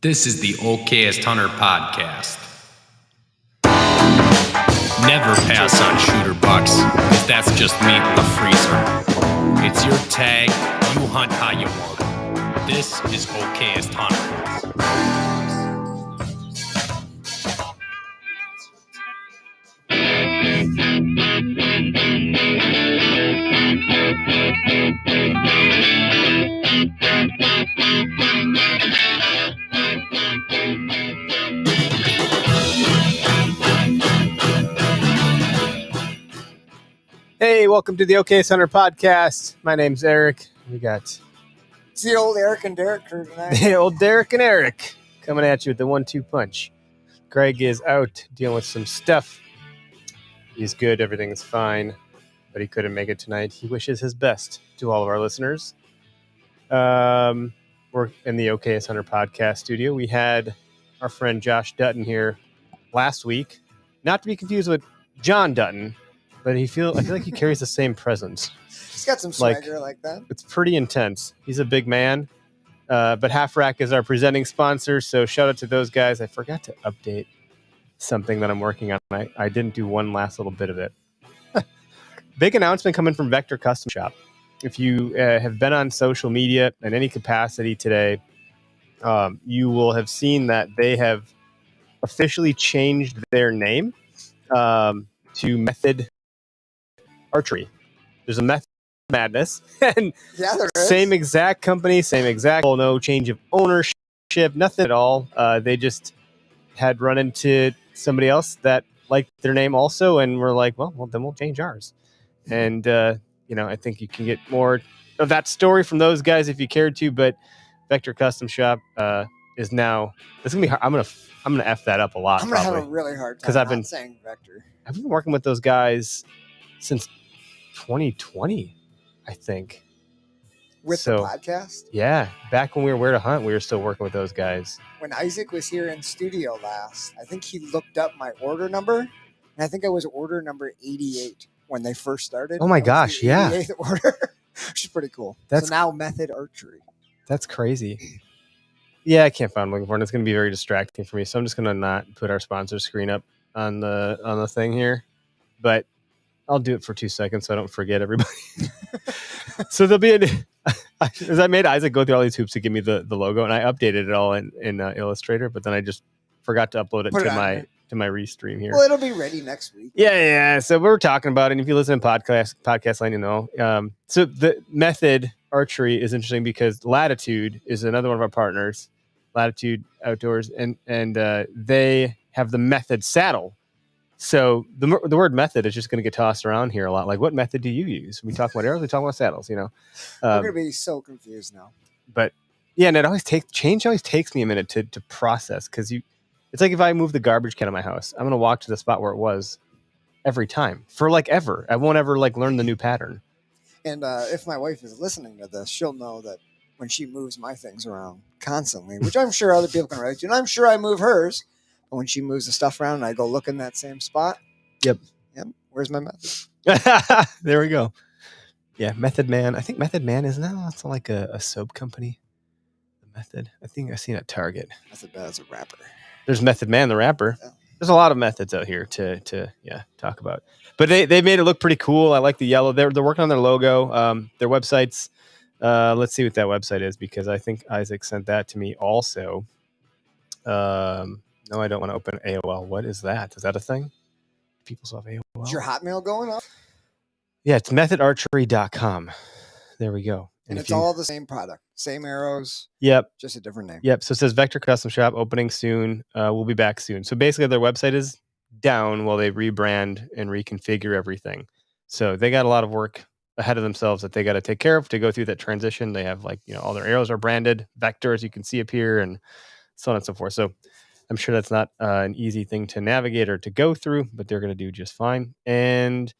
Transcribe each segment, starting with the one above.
This is the Okayest Hunter podcast. Never pass on shooter bucks, because that's just meat in the freezer. It's your tag, you hunt how you want. This is Okayest Hunter. Hey, welcome to the Okayest Hunter podcast. My name's Eric. We got It's the old Eric and Derek crew tonight. the old Derek and Eric coming at you with the 1-2 punch. Greg is out dealing with some stuff. He's good. Everything's fine, but he couldn't make it tonight. He wishes his best to all of our listeners. We're in the Okayest Hunter podcast studio. We had our friend Josh Dutton here last week, not to be confused with John Dutton, but I feel like he carries the same presence. He's got some swagger like that. It's pretty intense. He's a big man. But Half Rack is our presenting sponsor, so shout out to those guys. I forgot to update something that I'm working on. I didn't do one last little bit of it. Big announcement coming from Vector Custom Shop. If you have been on social media in any capacity today, you will have seen that they have officially changed their name to Method Archery. There's a Method Madness, and Yeah, there is. same exact company, same exact, no change of ownership, nothing at all. They just had run into somebody else that liked their name also, and we're like, well, then we'll change ours. And I think you can get more of that story from those guys if you cared to. But Vector Custom Shop is now. It's gonna be hard. I'm gonna f that up a lot. I'm gonna probably. have a really hard time 'Cause I've been- saying Vector. I've been working with those guys since 2020, I think. With So- the podcast. Yeah, back when we were Where to Hunt, we were still working with those guys. When Isaac was here in studio last, I think he looked up my order number, and I think I was order number 88 when they first started. Oh my I was the gosh, yeah. 88th order, which is pretty cool. That's- so now Method Archery. That's crazy. Yeah, I can't find what I'm looking for, and it's going to be very distracting for me. So I'm just going to not put our sponsor screen up on the thing here, but I'll do it for 2 seconds so I don't forget everybody. So there'll be as I made Isaac go through all these hoops to give me the logo, and I updated it all in Illustrator, but then I just forgot to upload it Put it to on my there. to my restream here. Well, it'll be ready next week. Yeah. So we're talking about it. And if you listen to podcast line, you know. So the Method Archery is interesting because Latitude is another one of our partners, Latitude Outdoors, and they have the Method saddle. So the word method is just going to get tossed around here a lot. Like, what method do you use? We talk about arrows, we talk about saddles, We're gonna be so confused now. But yeah, and change always takes me a minute to process because it's like if I move the garbage can in my house, I'm gonna walk to the spot where it was every time for like ever. I won't ever like learn the new pattern. And if my wife is listening to this, she'll know that when she moves my things around constantly, which I'm sure other people can relate to, and I'm sure I move hers, but when she moves the stuff around and I go look in that same spot, Yep. Where's my method? There we go. Yeah, Method Man. I think Method Man is now also like a soap company. The Method. I think I've seen at Target. Method Man is a rapper. There's Method Man, the rapper. Yeah. There's a lot of methods out here to talk about. But they made it look pretty cool. I like the yellow. They're working on their logo. Their websites. Let's see what that website is because I think Isaac sent that to me also. No, I don't want to open AOL. What is that? Is that a thing? People still have AOL. Is your Hotmail going up? Yeah, it's methodarchery.com. There we go. And if it's all the same product, same arrows, Yep. just a different name. Yep. So it says Vector Custom Shop opening soon. We'll be back soon. So basically their website is down while they rebrand and reconfigure everything. So they got a lot of work ahead of themselves that they got to take care of to go through that transition. They have all their arrows are branded Vector, as you can see up here, and so on and so forth. So I'm sure that's not an easy thing to navigate or to go through, but they're going to do just fine. And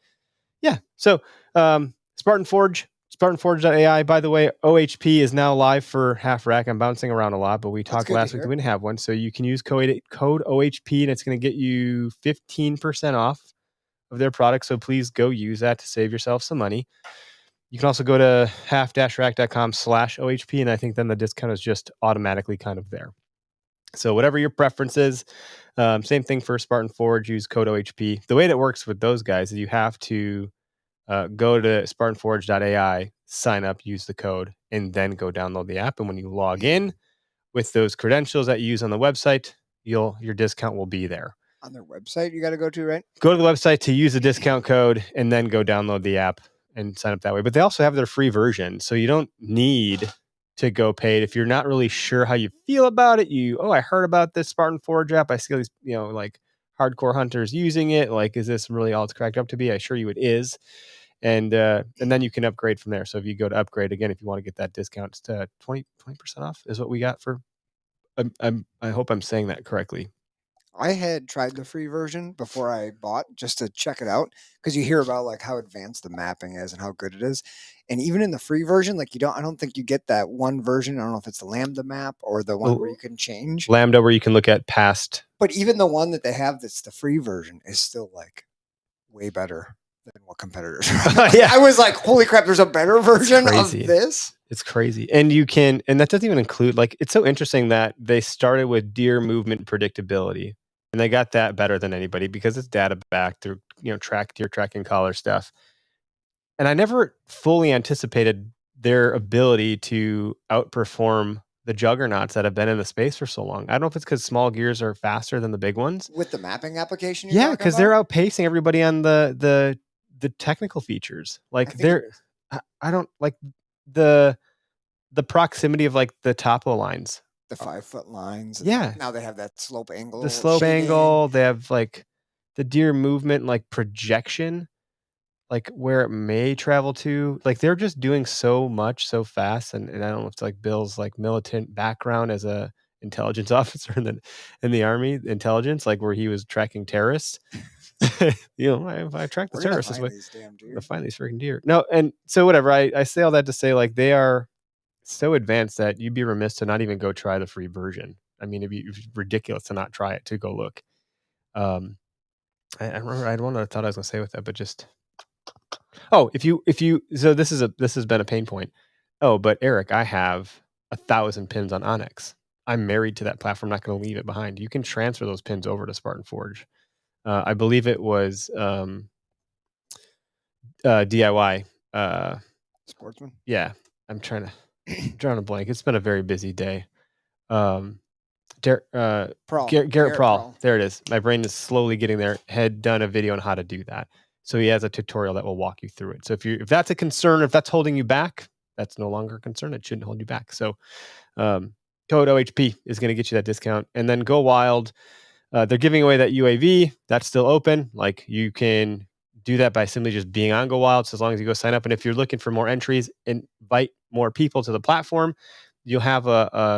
yeah, so Spartan Forge, SpartanForge.ai. By the way, OHP is now live for Half Rack. I'm bouncing around a lot, but we talked good last to week hear. that we didn't have one. So you can use code OHP, and it's going to get you 15% off of their product. So please go use that to save yourself some money. You can also go to half-rack.com/OHP, and I think then the discount is just automatically kind of there. So whatever your preference is, same thing for Spartan Forge. Use code OHP. The way that works with those guys is you have to go to SpartanForge.ai, sign up, use the code, and then go download the app. And when you log in with those credentials that you use on the website, your discount will be there. On their website, you got to go to, right? Go to the website to use the discount code, and then go download the app and sign up that way. But they also have their free version, so you don't need to go paid. If you're not really sure how you feel about it, I heard about this Spartan Forge app. I see all these, like hardcore hunters using it. Like, is this really all it's cracked up to be? I assure you it is. And then you can upgrade from there. So if you go to upgrade again, if you want to get that discount, it's to 20% off is what we got for. I hope I'm saying that correctly. I had tried the free version before I bought just to check it out, because you hear about like how advanced the mapping is and how good it is. And even in the free version, like I don't think you get that one version. I don't know if it's the Lambda map or the one where you can change Lambda, where you can look at past. But even the one that they have that's the free version is still like way better than what competitors are. Yeah. I was like, holy crap, there's a better version of this. It's crazy. And that doesn't even include, like, it's so interesting that they started with deer movement predictability, and they got that better than anybody because it's data backed through, deer tracking collar stuff. And I never fully anticipated their ability to outperform the juggernauts that have been in the space for so long. I don't know if it's because small gears are faster than the big ones. With the mapping application, yeah, because they're outpacing everybody on the technical features. Like I don't like the proximity of like the topo lines. The 5-foot lines. Yeah. Now they have that slope angle. The slope angle. They have like the deer movement, like projection, like where it may travel to. Like they're just doing so much so fast. And I don't know if it's like Bill's like militant background as a intelligence officer in the Army intelligence, like where he was tracking terrorists. If I track the terrorists this way, to find these freaking deer. No, and so whatever. I say all that to say, like, they are so advanced that you'd be remiss to not even go try the free version. I mean, it'd be ridiculous to not try it, to go look. I remember I had one that I thought I was gonna say with that, but just if you so this has been a pain point. Oh, but Eric, I have 1,000 pins on Onyx. I'm married to that platform. I'm not going to leave it behind. You can transfer those pins over to Spartan Forge. I believe it was DIY. Sportsman. Yeah, I'm trying to blank. It's been a very busy day. Garrett Prawl. There it is. My brain is slowly getting there. Had done a video on how to do that. So he has a tutorial that will walk you through it. So if that's a concern, if that's holding you back, that's no longer a concern. It shouldn't hold you back. So code OHP is going to get you that discount. And then Go Wild. They're giving away that UAV. That's still open. Like, you can do that by simply just being on Go Wild. So as long as you go sign up, and if you're looking for more entries, invite more people to the platform, you'll have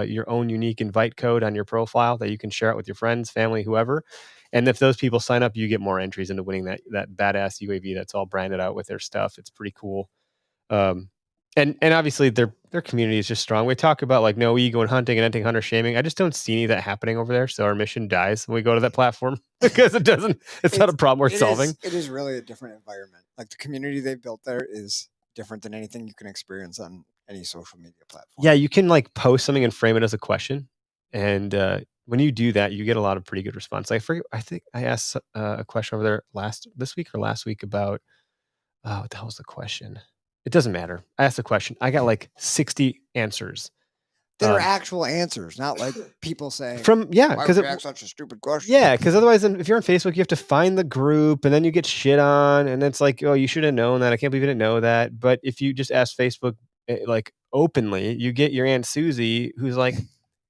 your own unique invite code on your profile that you can share it with your friends, family, whoever. And if those people sign up, you get more entries into winning that badass UAV that's all branded out with their stuff. It's pretty cool. And obviously their community is just strong. We talk about like no ego and hunting and ending hunter shaming. I just don't see any of that happening over there. So our mission dies when we go to that platform because it's not a problem worth solving. It is really a different environment. Like, the community they've built there is different than anything you can experience on any social media platform. Yeah, you can like post something and frame it as a question. And when you do that, you get a lot of pretty good response. I think I asked a question over there this week or last week about, what the hell was the question? It doesn't matter. I asked a question. I got like 60 answers. That are actual answers, not like people saying because it ask such a stupid question. Yeah, because otherwise, if you're on Facebook, you have to find the group, and then you get shit on, and it's like, oh, you should have known that. I can't believe you didn't know that. But if you just ask Facebook like openly, you get your Aunt Susie, who's like,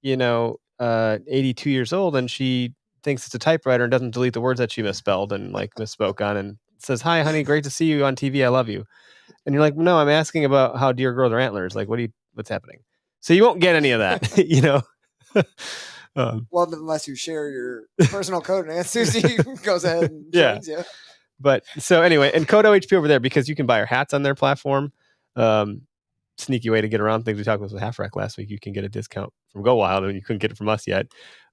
82 years old, and she thinks it's a typewriter and doesn't delete the words that she misspelled and like misspoke on, and says, "Hi, honey, great to see you on TV. I love you." And you're like, "No, I'm asking about how deer grow their antlers. Like, what's happening?" So you won't get any of that, Well, unless you share your personal code, and Aunt Susie goes ahead and joins you. But so anyway, and code OHP over there, because you can buy our hats on their platform. Sneaky way to get around things. We talked about with Half Rack last week. You can get a discount from Go Wild, and you couldn't get it from us yet.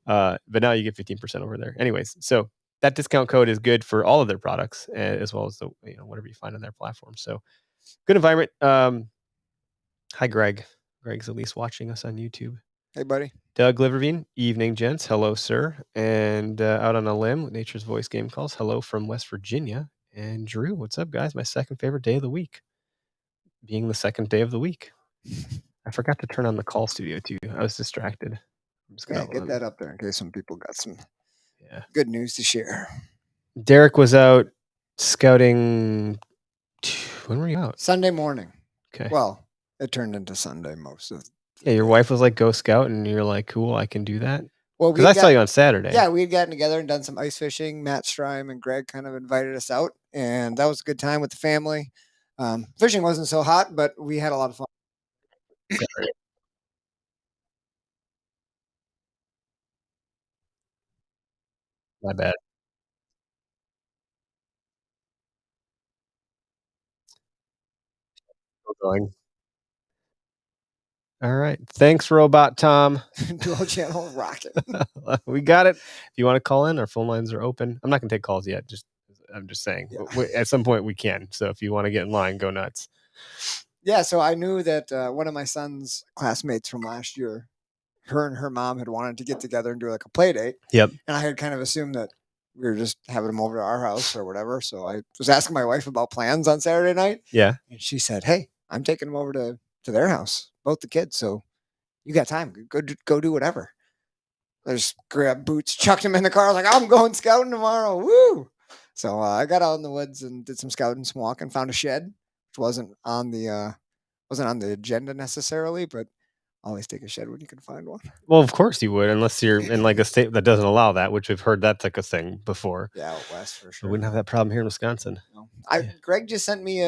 But now you get 15% over there. Anyways, so that discount code is good for all of their products, as well as the whatever you find on their platform. So good environment. Hi, Greg. Greg's at least watching us on YouTube. Hey, buddy. Doug Liverveen, evening, gents. Hello, sir. And out on a limb with Nature's Voice Game Calls. Hello from West Virginia. And Drew, what's up, guys? My second favorite day of the week, being the second day of the week. I forgot to turn on the call studio too. I was distracted. I'm just gonna Get that up there in case some people got some good news to share. Derek was out scouting. When were you out? Sunday morning. Okay. Well, it turned into Sunday most of. Yeah, your wife was like, "Go scout," and you're like, "Cool, I can do that." Well, because I saw you on Saturday. Yeah, we had gotten together and done some ice fishing. Matt Strime and Greg kind of invited us out, and that was a good time with the family. Fishing wasn't so hot, but we had a lot of fun. My bad. Going. All right. Thanks, Robot Tom. Dual channel rocket. We got it. If you want to call in, our phone lines are open. I'm not going to take calls yet. I'm just saying. Yeah. At some point we can. So if you want to get in line, go nuts. Yeah. So I knew that one of my son's classmates from last year, her and her mom had wanted to get together and do like a play date. Yep. And I had kind of assumed that we were just having them over to our house or whatever. So I was asking my wife about plans on Saturday night. Yeah. And she said, "Hey, I'm taking them over to their house, both the kids. So you got time. Go do whatever." I just grabbed boots, chucked them in the car. I was like, "I'm going scouting tomorrow." Woo! So I got out in the woods and did some scouting, some walking, found a shed, which wasn't on the agenda necessarily, but always take a shed when you can find one. Well, of course you would, unless you're in like a state that doesn't allow that, which we've heard that's like a thing before. Yeah, out west for We sure. wouldn't have that problem here in Wisconsin. No. Greg just sent me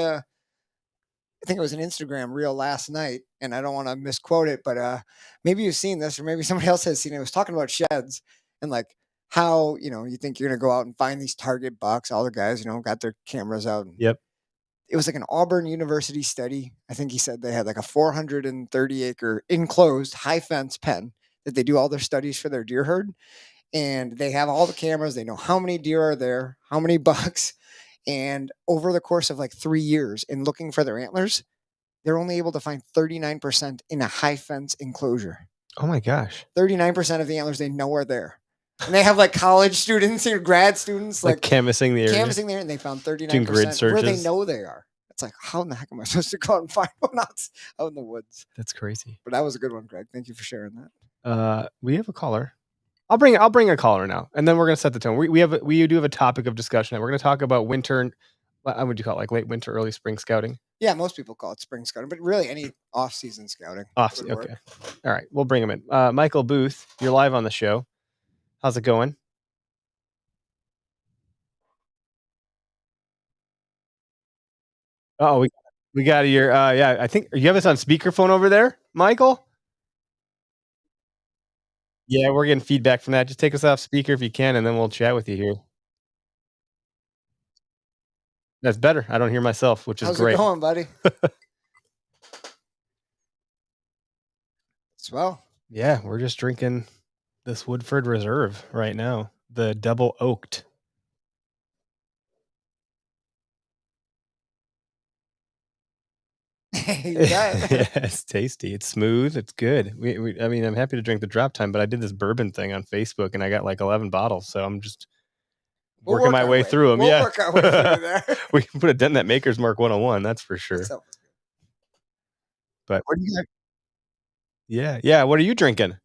I think it was an Instagram reel last night, and I don't want to misquote it, but maybe you've seen this, or maybe somebody else has seen it. It was talking about sheds and like how you think you're gonna go out and find these target bucks. All the guys got their cameras out. And Yep. It was like an Auburn University study. I think he said they had like a 430-acre enclosed high fence pen that they do all their studies for their deer herd, and they have all the cameras. They know how many deer are there, how many bucks. And over the course of like 3 years in looking for their antlers, they're only able to find 39% in a high fence enclosure. Oh my gosh. 39% of the antlers they know are there. And they have like college students or grad students like canvassing the area. Canvassing there, and they found 39% doing grid searches where they know they are. It's like, how in the heck am I supposed to go out and find one out in the woods? That's crazy. But that was a good one, Greg. Thank you for sharing that. We have a caller. I'll bring a caller now, and then we're gonna set the tone. We do have a topic of discussion. We're gonna talk about winter. What would you call it? Like late winter, early spring scouting? Yeah, most people call it spring scouting, but really any off-season scouting. Okay. All right, we'll bring him in. Michael Booth, you're live on the show. How's it going? Oh, we got your yeah. I think you have us on speakerphone over there, Michael. Yeah, we're getting feedback from that. Just take us off speaker if you can, and then we'll chat with you here. That's better. I don't hear myself, which is great. How's it going, buddy? Swell. Yeah, we're just drinking this Woodford Reserve right now, the double oaked. Yeah, it's tasty. It's smooth. It's good. I mean, I'm happy to drink the drop time, but I did this bourbon thing on Facebook and I got like 11 bottles. So I'm just working my way through them. We'll work our way through there. We can put a dent in that Maker's Mark 101. That's for sure. But what do you like? Yeah. What are you drinking?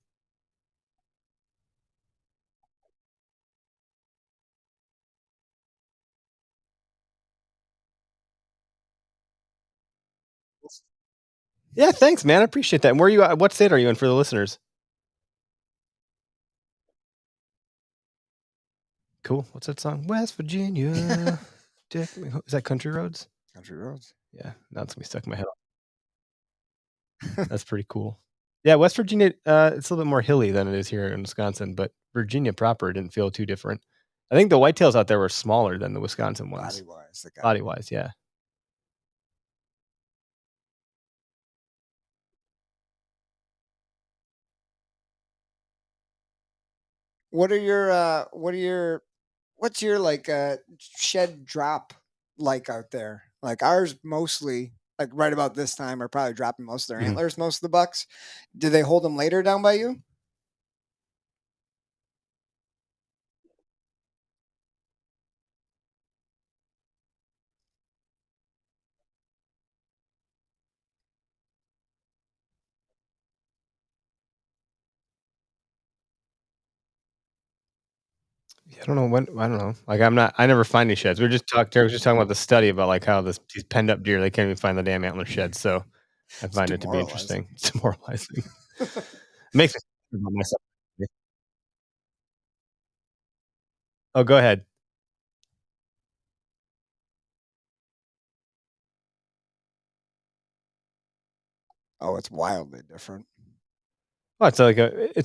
Yeah, thanks, man. I appreciate that. And where are you at? What state are you in for the listeners? Cool. What's that song? West Virginia. Is that Country Roads? Country Roads. Yeah, that's gonna be stuck in my head. That's pretty cool. Yeah, West Virginia, it's a little bit more hilly than it is here in Wisconsin, but Virginia proper didn't feel too different. I think the whitetails out there were smaller than the Wisconsin ones. Body-wise, yeah. What's your like shed drop like out there? Like ours mostly like right about this time, are probably dropping most of their antlers. Most of the bucks. Do they hold them later down by you? I don't know when. I don't know. Like I'm not. I never find any sheds. We are just talking. Derek was just talking about the study about like how these penned up deer they can't even find the damn antler sheds. So I It's find it to be demoralizing. interesting. It's demoralizing. It makes me think about myself. Oh, go ahead. Oh, it's wildly different. Well, it's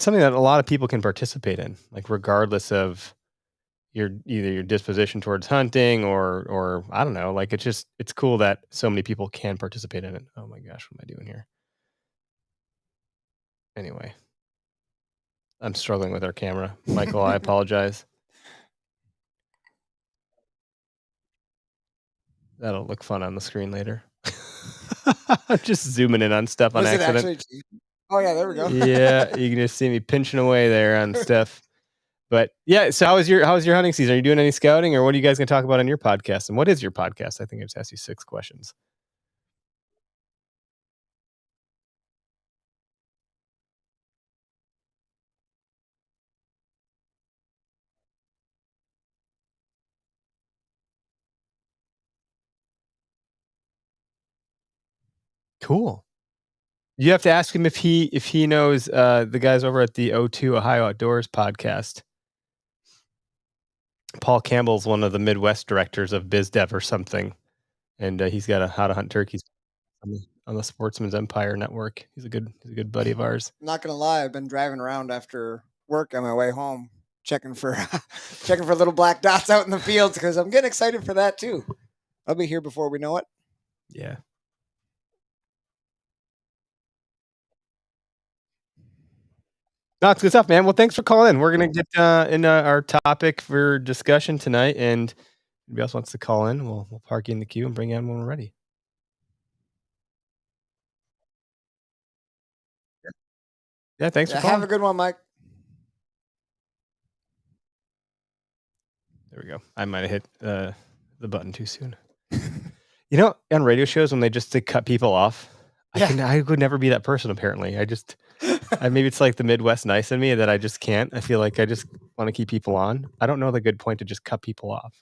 something that a lot of people can participate in, like regardless of your disposition towards hunting or I don't know. Like it's cool that so many people can participate in it. Oh my gosh, what am I doing here? Anyway, I'm struggling with our camera, Michael. I apologize. That'll look fun on the screen later. I'm just zooming in on stuff on Was it accident. actually? Oh yeah, there we go. Yeah, you can just see me pinching away there on stuff. But yeah, so how was your hunting season? Are you doing any scouting, or what are you guys going to talk about on your podcast? And what is your podcast? I think I just asked you 6 questions. Cool. You have to ask him if he knows the guys over at the O2 Ohio Outdoors podcast. Paul Campbell's one of the Midwest directors of BizDev or something, and he's got a How to Hunt Turkeys on the Sportsman's Empire Network. He's a good buddy of ours. Not gonna lie, I've been driving around after work on my way home, checking for checking for little black dots out in the fields because I'm getting excited for that too. I'll be here before we know it. Yeah. No, it's good stuff, man. Well, thanks for calling in. We're gonna get into our topic for discussion tonight, and anybody else wants to call in, we'll park you in the queue and bring you on when we're ready. Yeah, thanks for Yeah, calling. have a good one, Mike. There we go. I might have hit the button too soon. You know, on radio shows when they cut people off, I could never be that person. Apparently, maybe it's like the Midwest nice in me that I just can't. I feel like I just want to keep people on. I don't know the good point to just cut people off.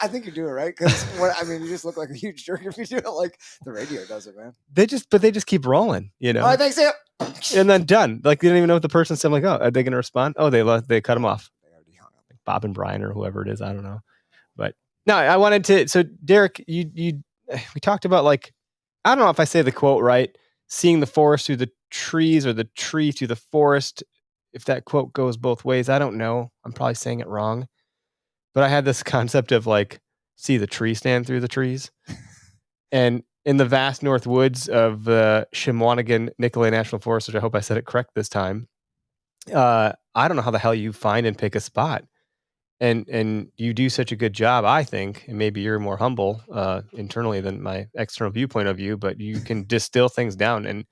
I think you do it right because you just look like a huge jerk if you do it like the radio does it, man. They just keep rolling, you know. Oh, I think so. And then done. Like they don't even know what the person said. I'm like, oh, are they going to respond? Oh, they cut them off. They already hung up. Like Bob and Brian or whoever it is. I don't know. But no, I wanted to. So Derek, we talked about like, I don't know if I say the quote right. Seeing the forest through the trees or the tree through the forest. If that quote goes both ways, I don't know. I'm probably saying it wrong. But I had this concept of like, see the tree stand through the trees. And in the vast north woods of the Shimwanigan Nicolay National Forest, which I hope I said it correct this time, I don't know how the hell you find and pick a spot. And you do such a good job, I think, and maybe you're more humble internally than my external viewpoint of you, but you can distill things down. And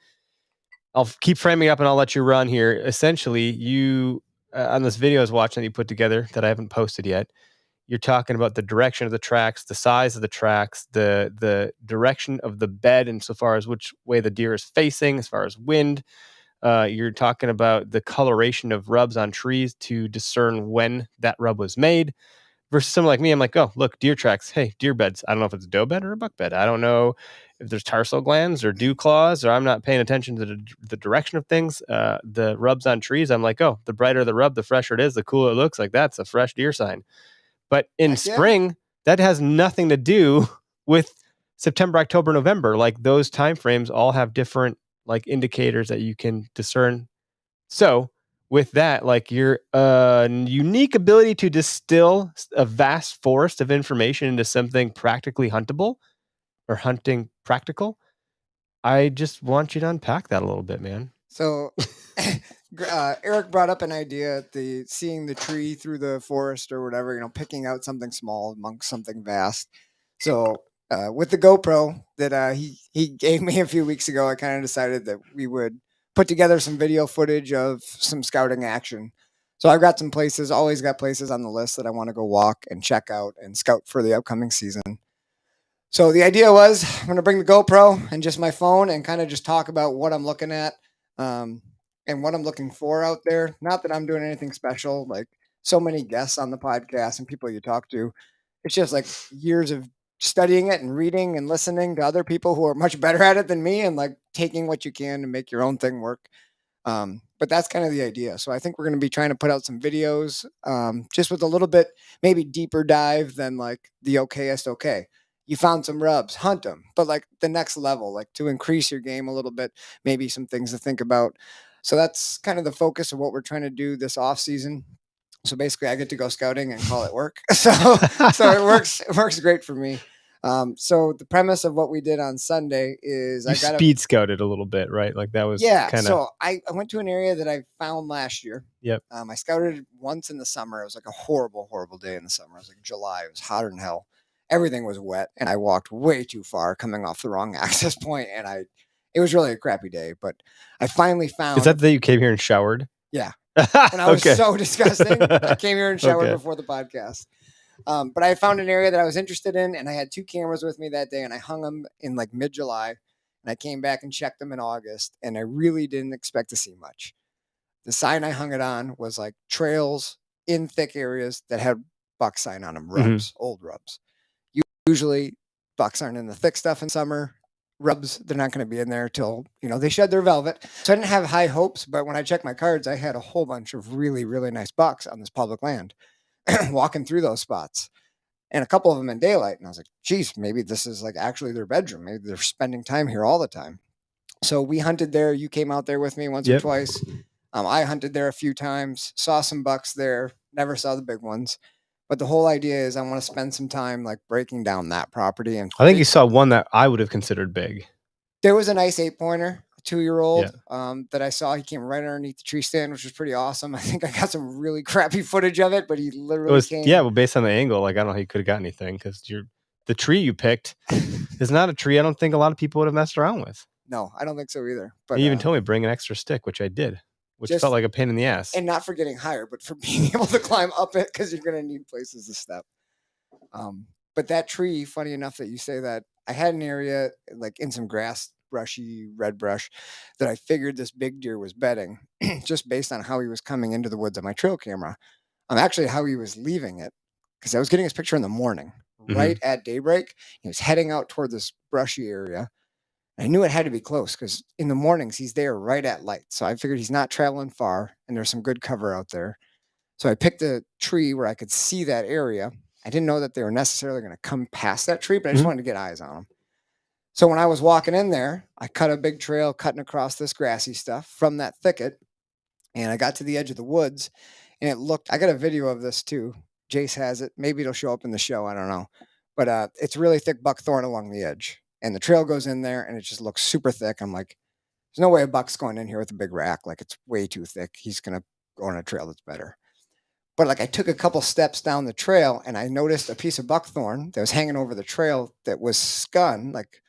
I'll keep framing up and I'll let you run here. Essentially, you on this video I was watching that you put together that I haven't posted yet, you're talking about the direction of the tracks, the size of the tracks, the direction of the bed, insofar as which way the deer is facing, as far as wind. You're talking about the coloration of rubs on trees to discern when that rub was made. Versus someone like me, I'm like, oh, look, deer tracks. Hey, deer beds. I don't know if it's a doe bed or a buck bed. I don't know if there's tarsal glands or dew claws, or I'm not paying attention to the direction of things. The rubs on trees, I'm like, oh, the brighter the rub, the fresher it is, the cooler it looks. Like that's a fresh deer sign. But in spring, that has nothing to do with September, October, November. Like those time frames all have different like indicators that you can discern. So with that, like your unique ability to distill a vast forest of information into something practically huntable or hunting practical, I just want you to unpack that a little bit, man. So Eric brought up an idea, the seeing the tree through the forest or whatever, picking out something small amongst something vast. So with the GoPro that he gave me a few weeks ago, I kind of decided that we would put together some video footage of some scouting action. So I've got some places, always got places on the list that I want to go walk and check out and scout for the upcoming season. So the idea was I'm going to bring the GoPro and just my phone and kind of just talk about what I'm looking at and what I'm looking for out there. Not that I'm doing anything special, like so many guests on the podcast and people you talk to. It's just like years of studying it and reading and listening to other people who are much better at it than me and like taking what you can to make your own thing work. But that's kind of the idea. So I think we're going to be trying to put out some videos just with a little bit maybe deeper dive than like the okayest okay. You found some rubs, hunt them, but like the next level, like to increase your game a little bit, maybe some things to think about. So that's kind of the focus of what we're trying to do this off season. So basically, I get to go scouting and call it work. So it works great for me. So the premise of what we did on Sunday is You speed scouted a little bit, right? Like that was yeah. kind of. So I went to an area that I found last year. Yep. I scouted once in the summer. It was like a horrible, horrible day in the summer. It was like July. It was hotter than hell. Everything was wet, and I walked way too far, coming off the wrong access point, and it was really a crappy day. But I finally found. Is that the day you came here and showered? Yeah. And I was Okay. so disgusting. I came here and showered Okay. before the podcast. But I found an area that I was interested in, and I had 2 cameras with me that day, and I hung them in like mid-July, and I came back and checked them in August, and I really didn't expect to see much. The sign I hung it on was like trails in thick areas that had buck sign on them, rubs, old rubs. Usually bucks aren't in the thick stuff in summer. Rubs, they're not going to be in there till, they shed their velvet. So I didn't have high hopes, but when I checked my cards, I had a whole bunch of really, really nice bucks on this public land walking through those spots and a couple of them in daylight. And I was like, geez, maybe this is like actually their bedroom. Maybe they're spending time here all the time. So we hunted there. You came out there with me once or twice. I hunted there a few times, saw some bucks there, never saw the big ones. But the whole idea is I want to spend some time like breaking down that property. And I think you saw one that I would have considered big. There was a nice 8-pointer, a 2-year-old that I saw. He came right underneath the tree stand, which was pretty awesome. I think I got some really crappy footage of it, but he literally came. Yeah, well, based on the angle, like I don't know how you could have got anything because the tree you picked is not a tree I don't think a lot of people would have messed around with. No, I don't think so either. But you even told me to bring an extra stick, which I did, which felt like a pain in the ass. And not for getting higher, but for being able to climb up it because you're going to need places to step. But that tree, funny enough that you say that, I had an area like in some grass, brushy red brush that I figured this big deer was bedding just based on how he was coming into the woods on my trail camera. Actually how he was leaving it because I was getting his picture in the morning, right at daybreak. He was heading out toward this brushy area. I knew it had to be close because in the mornings he's there right at light. So I figured he's not traveling far and there's some good cover out there. So I picked a tree where I could see that area. I didn't know that they were necessarily going to come past that tree, but I just wanted to get eyes on them. So when I was walking in there, I cut a big trail cutting across this grassy stuff from that thicket. And I got to the edge of the woods and it looked, I got a video of this too. Jace has it. Maybe it'll show up in the show. I don't know. But it's really thick buckthorn along the edge. And the trail goes in there and it just looks super thick. I'm like, there's no way a buck's going in here with a big rack. Like it's way too thick. He's going to go on a trail that's better. But like I took a couple steps down the trail and I noticed a piece of buckthorn that was hanging over the trail that was skun. Like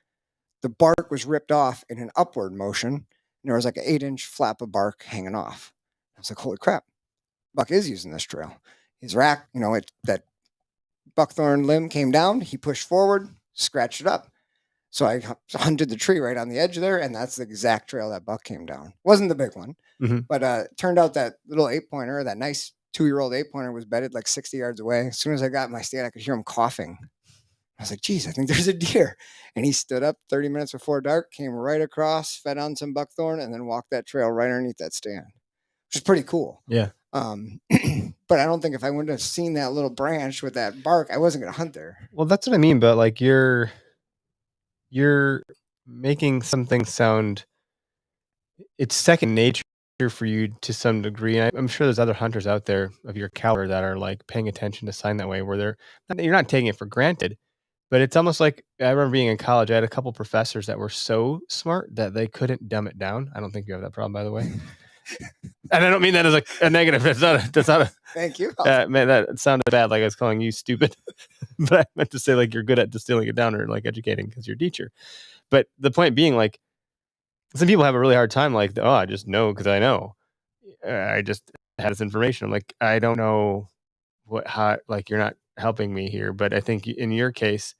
the bark was ripped off in an upward motion. And there was like an 8-inch flap of bark hanging off. I was like, holy crap, buck is using this trail. His rack, that buckthorn limb came down. He pushed forward, scratched it up. So I hunted the tree right on the edge there, and that's the exact trail that buck came down. Wasn't the big one, but it turned out that little 8-pointer, that nice 2-year-old 8-pointer was bedded like 60 yards away. As soon as I got in my stand, I could hear him coughing. I was like, geez, I think there's a deer. And he stood up 30 minutes before dark, came right across, fed on some buckthorn, and then walked that trail right underneath that stand, which is pretty cool. Yeah. But I don't think if I wouldn't have seen that little branch with that bark, I wasn't going to hunt there. Well, that's what I mean. But like you're making something sound, it's second nature for you to some degree. And I'm sure there's other hunters out there of your caliber that are like paying attention to sign that way, where you're not taking it for granted. But it's almost like, I remember being in college, I had a couple professors that were so smart that they couldn't dumb it down. I don't think you have that problem, by the way. And I don't mean that as a negative. That's not a Thank you. man, that sounded bad, like I was calling you stupid. But I meant to say like you're good at distilling it down or like educating because you're a teacher. But the point being, like, some people have a really hard time, like, oh, I just know because I know. I just had this information. I'm like, I don't know how, like, you're not helping me here. But I think in your case,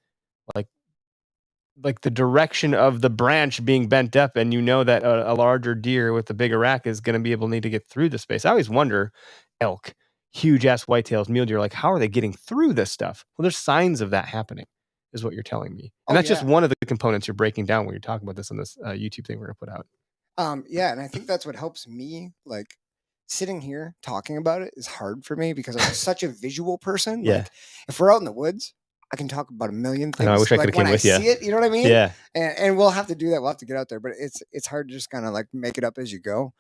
like the direction of the branch being bent up, and you know that a larger deer with a bigger rack is going to be able to need to get through the space. I always wonder, elk, huge ass whitetails, mule deer, like, how are they getting through this stuff? Well, there's signs of that happening, is what you're telling me. And that's just one of the components you're breaking down when you're talking about this on this YouTube thing we're going to put out. Yeah, and I think that's what helps me. Like, sitting here talking about it is hard for me because I'm such a visual person. Yeah. Like, if we're out in the woods, I can talk about a million things. I wish I like could have came with you. When I see it, you know what I mean? Yeah. And we'll have to do that. We'll have to get out there, but it's hard to just kind of like make it up as you go.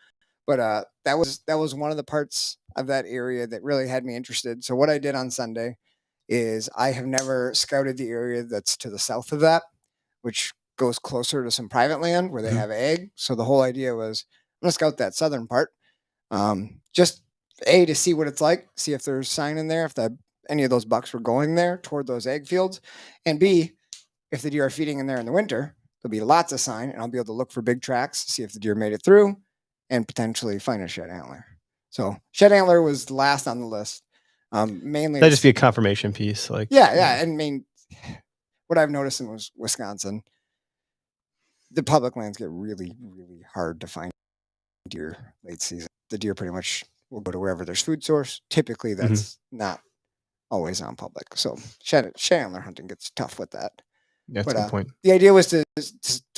But that was one of the parts of that area that really had me interested. So what I did on Sunday is I have never scouted the area that's to the south of that, which goes closer to some private land where they have ag. So the whole idea was, I'm gonna scout that southern part, just to see what it's like, see if there's sign in there, if any of those bucks were going there toward those ag fields, and B, if the deer are feeding in there in the winter, there'll be lots of sign, and I'll be able to look for big tracks, see if the deer made it through, and potentially find a shed antler. So shed antler was last on the list. Mainly that'd just be a confirmation piece, like yeah. I mean, what I've noticed in Wisconsin, the public lands get really, really hard to find deer late season. The deer pretty much will go to wherever there's food source. Typically, that's not always on public. So shed antler hunting gets tough with that. That's a good point. The idea was to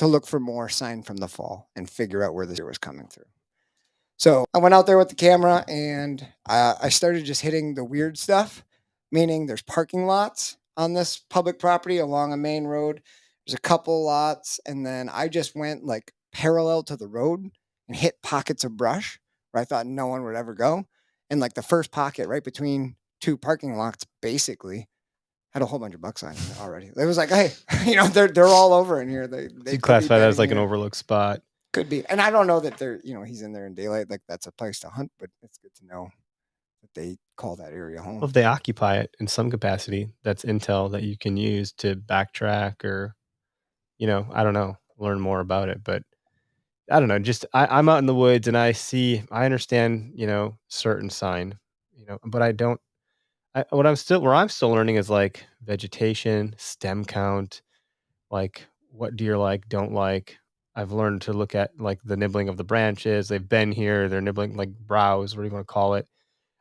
look for more sign from the fall and figure out where the deer was coming through. So I went out there with the camera and I started just hitting the weird stuff, meaning there's parking lots on this public property along a main road. There's a couple lots, and then I just went like parallel to the road and hit pockets of brush where I thought no one would ever go. And like the first pocket right between two parking lots basically had a whole bunch of bucks on it already. It was like, hey, they're all over in here. They classify that as like an overlooked spot. Could be. And I don't know that they're, he's in there in daylight, like that's a place to hunt, but it's good to know that they call that area home. Well, if they occupy it in some capacity, that's intel that you can use to backtrack or, I don't know, learn more about it. But I don't know, just I'm out in the woods and I understand, certain sign, but I don't, where I'm still learning is like vegetation, stem count, like what deer don't like. I've learned to look at like the nibbling of the branches. They've been here. They're nibbling like browse, what do you want to call it?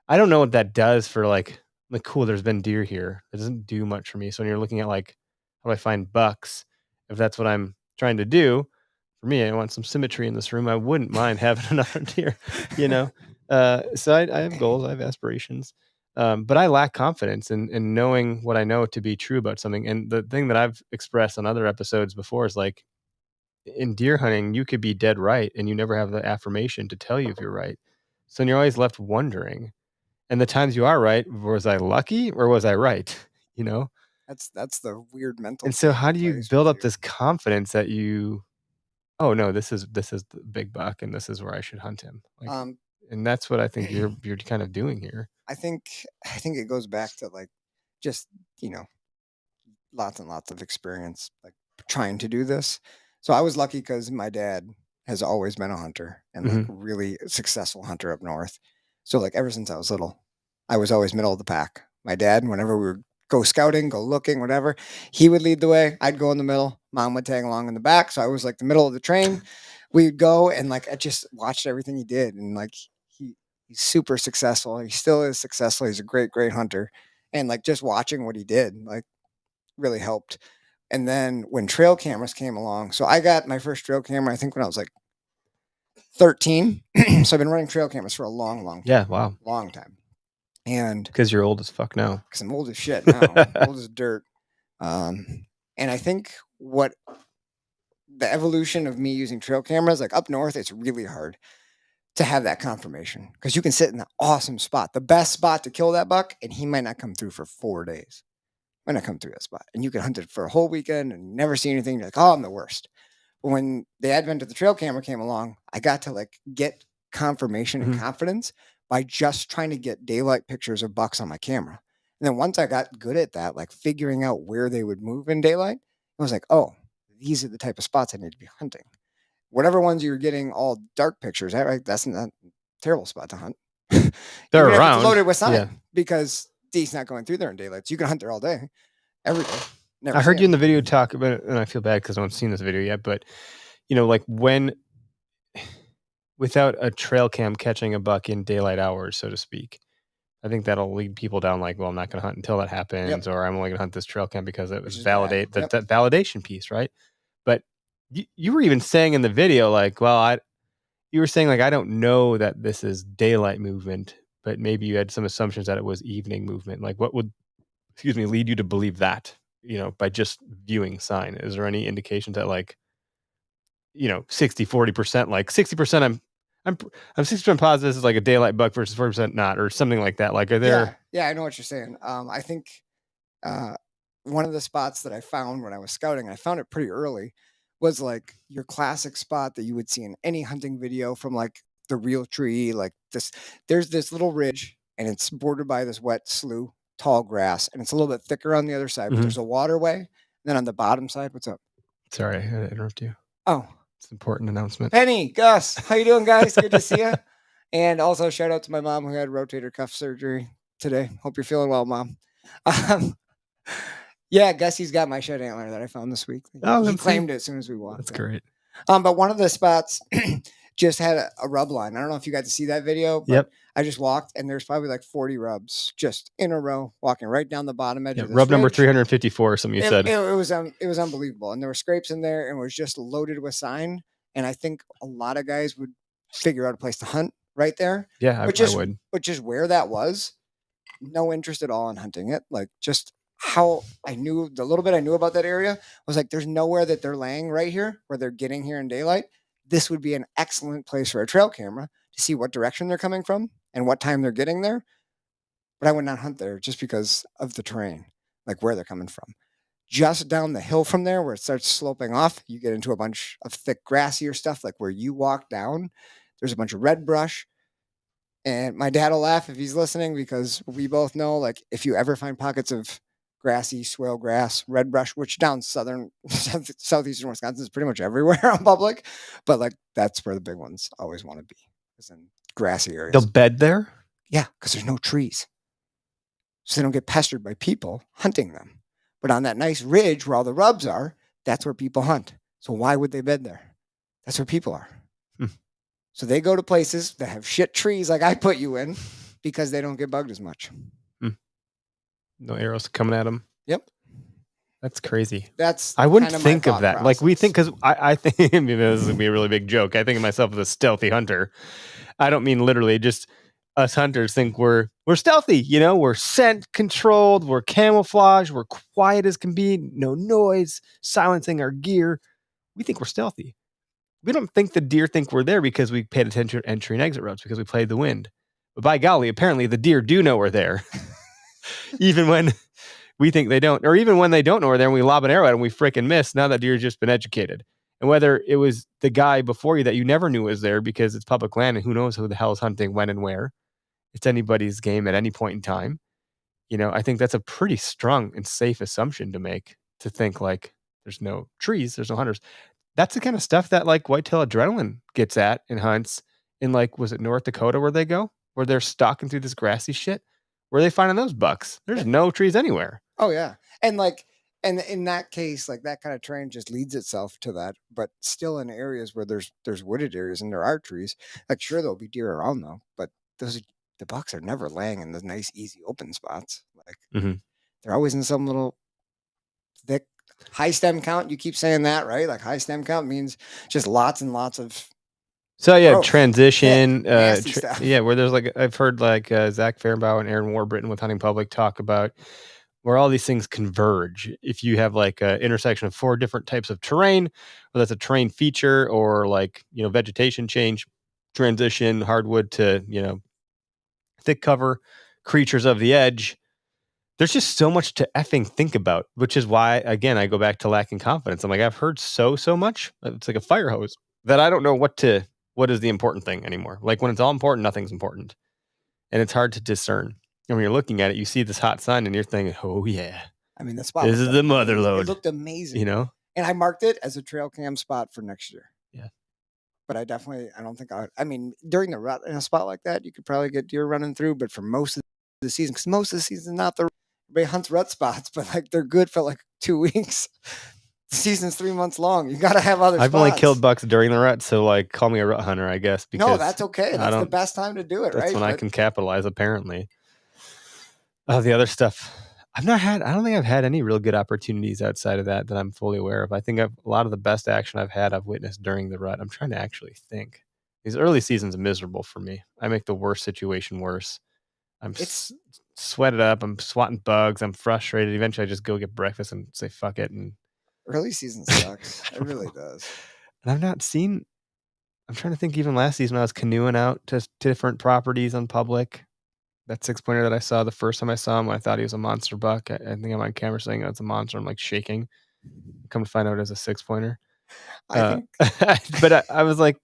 I don't know what that does for like cool, there's been deer here. It doesn't do much for me. So when you're looking at like, how do I find bucks? If that's what I'm trying to do, for me, I want some symmetry in this room. I wouldn't mind having another deer, So I have goals, I have aspirations. But I lack confidence in knowing what I know to be true about something. And the thing that I've expressed on other episodes before is like, in deer hunting, you could be dead right, and you never have the affirmation to tell you if you're right. So you're always left wondering. And the times you are right, was I lucky or was I right? That's the weird mental. And so how do you build up this confidence that oh no, this is the big buck and this is where I should hunt him? And that's what I think you're kind of doing here. I think it goes back to like just, lots and lots of experience like trying to do this. So I was lucky because my dad has always been a hunter and like really successful hunter up north. So like ever since I was little, I was always middle of the pack. My dad, whenever we would go scouting, go looking, whatever, he would lead the way. I'd go in the middle. Mom would tag along in the back. So I was like the middle of the train. We'd go and like I just watched everything he did. And like he's super successful. He still is successful. He's a great, great hunter. And like just watching what he did, like really helped. And then when trail cameras came along, so I got my first trail camera, I think when I was like 13. So I've been running trail cameras for a long, long time. Yeah, wow. Long time. And because you're old as fuck now. Because I'm old as shit now. Old as dirt. And I think what the evolution of me using trail cameras, like up north, it's really hard to have that confirmation because you can sit in the awesome spot, the best spot to kill that buck, and he might not come through for 4 days. Might not come through that spot. And you can hunt it for a whole weekend and never see anything. You're like, oh, I'm the worst. But when the advent of the trail camera came along, I got to like get confirmation and Mhm. confidence by just trying to get daylight pictures of bucks on my camera. And then once I got good at that, like figuring out where they would move in daylight, I was like, oh, these are the type of spots I need to be hunting. Whatever ones you're getting all dark pictures at, right? That's not a terrible spot to hunt. They're Even if around. it's loaded with sign, Yeah. because D's not going through there in daylight. So you can hunt there all day, every day. Never I heard see you in him. the video talk about it, and I feel bad because I haven't seen this video yet. But like when without a trail cam catching a buck in daylight hours, so to speak, I think that'll lead people down like, well, I'm not going to hunt until that happens, or I'm only going to hunt this trail cam because it Which was is bad. validate Yep. that validation piece, right? But you were even saying in the video, like, well, you were saying like, I don't know that this is daylight movement, but maybe you had some assumptions that it was evening movement. Like, what would, lead you to believe that? By just viewing sign, is there any indication that like, 60-40%, like 60%, I'm 60% positive this is like a daylight buck versus 40% not, or something like that. Like, are there? Yeah, I know what you're saying. I think one of the spots that I found when I was scouting, I found it pretty early, was like your classic spot that you would see in any hunting video from like the real tree. Like this, there's this little ridge, and it's bordered by this wet slough, tall grass, and it's a little bit thicker on the other side. But Mhm. there's a waterway. And then on the bottom side, what's up? Sorry, I had to interrupt you. Oh, It's an important announcement. Penny, Gus, how you doing, guys? Good to see you. And also shout out to my mom who had rotator cuff surgery today. Hope you're feeling well, Mom. Yeah, Gussie's got my shed antler that I found this week. Oh, He that's claimed it as soon as we walked. That's in. great. But one of the spots just had a rub line. I don't know if you got to see that video, but Yep. I just walked and there's probably like 40 rubs just in a row, walking right down the bottom edge Yeah, of this rub number ridge. 354 or something you said. It was unbelievable, and there were scrapes in there, and it was just loaded with sign. And I think a lot of guys would figure out a place to hunt right there. Yeah, I would. But just where that was, no interest at all in hunting it. Like just how I knew the little bit I knew about that area was like, there's nowhere that they're laying right here where they're getting here in daylight. This would be an excellent place for a trail camera to see what direction they're coming from and what time they're getting there. But I would not hunt there just because of the terrain, like where they're coming from. Just down the hill from there where it starts sloping off, you get into a bunch of thick grassier stuff, like where you walk down. There's a bunch of red brush. And my dad will laugh if he's listening, because we both know, like, if you ever find pockets of grassy swale grass, red brush, which down southeastern Wisconsin is pretty much everywhere on public, but like that's where the big ones always want to be, is in grassy areas. They'll bed there? Yeah, because there's no trees. So they don't get pestered by people hunting them. But on that nice ridge where all the rubs are, that's where people hunt. So why would they bed there? That's where people are. So they go to places that have shit trees like I put you in, because they don't get bugged as much. No arrows coming at them. Yep. That's crazy. I wouldn't think of that. Like, we think, because I think, this is going to be a really big joke. I think of myself as a stealthy hunter. I don't mean literally, just us hunters think we're stealthy, we're scent controlled, we're camouflage, we're quiet as can be, no noise, silencing our gear. We think we're stealthy. We don't think the deer think we're there because we paid attention to entry and exit routes, because we played the wind. But by golly, apparently the deer do know we're there. Even when we think they don't, or even when they don't know we're there and we lob an arrow at them, we freaking miss. Now that deer's just been educated. And whether it was the guy before you that you never knew was there because it's public land and who knows who the hell is hunting when and where, it's anybody's game at any point in time. I think that's a pretty strong and safe assumption to make, to think like there's no trees, there's no hunters. That's the kind of stuff that like whitetail adrenaline gets at and hunts in, like, was it North Dakota where they go, where they're stalking through this grassy shit? Where are they finding those bucks? There's no trees anywhere. Oh yeah. And in that case, like that kind of terrain just leads itself to that, but still in areas where there's wooded areas and there are trees, like sure there'll be deer around though, but the bucks are never laying in the nice, easy open spots. Like they're always in some little thick high stem count. You keep saying that, right? Like high stem count means just lots and lots of. So yeah, growth. transition. Nasty stuff. Yeah, where there's like, I've heard like Zach Fairbaugh and Aaron Warburton with Hunting Public talk about where all these things converge. If you have like an intersection of 4 different types of terrain, whether that's a terrain feature or like, vegetation change, transition, hardwood to, thick cover, creatures of the edge. There's just so much to effing think about, which is why, again, I go back to lacking confidence. I'm like, I've heard so much. It's like a fire hose that I don't know what to what is the important thing anymore? Like when it's all important, nothing's important. And it's hard to discern. And when you're looking at it, you see this hot sun and you're thinking, oh yeah, I mean, the spot. this is the mother amazing. lode. It looked amazing. You know? And I marked it as a trail cam spot for next year. Yeah. But I don't think I mean, during the rut in a spot like that, you could probably get deer running through. But for most of the season, because most of the season is not everybody hunts rut spots, but like they're good for like 2 weeks. The season's 3 months long. You got to have other I've spots. only killed bucks during the rut, so like call me a rut hunter, I guess. Because no, that's okay. That's the best time to do it, that's right? when I can capitalize, apparently. The other stuff, I don't think I've had any real good opportunities outside of that I'm fully aware of. I think a lot of the best action I've witnessed during the rut. I'm trying to actually think. These early seasons are miserable for me. I make the worst situation worse. I'm sweated up. I'm swatting bugs. I'm frustrated. Eventually, I just go get breakfast and say, fuck it. And early season sucks. It really does. And I've not seen, I'm trying to think, even last season when I was canoeing out to different properties on public. That 6-pointer that I saw the first time I saw him, I thought he was a monster buck. I think I'm on camera saying that's a monster. I'm like shaking. Come to find out it was a 6-pointer. I think, but I was like,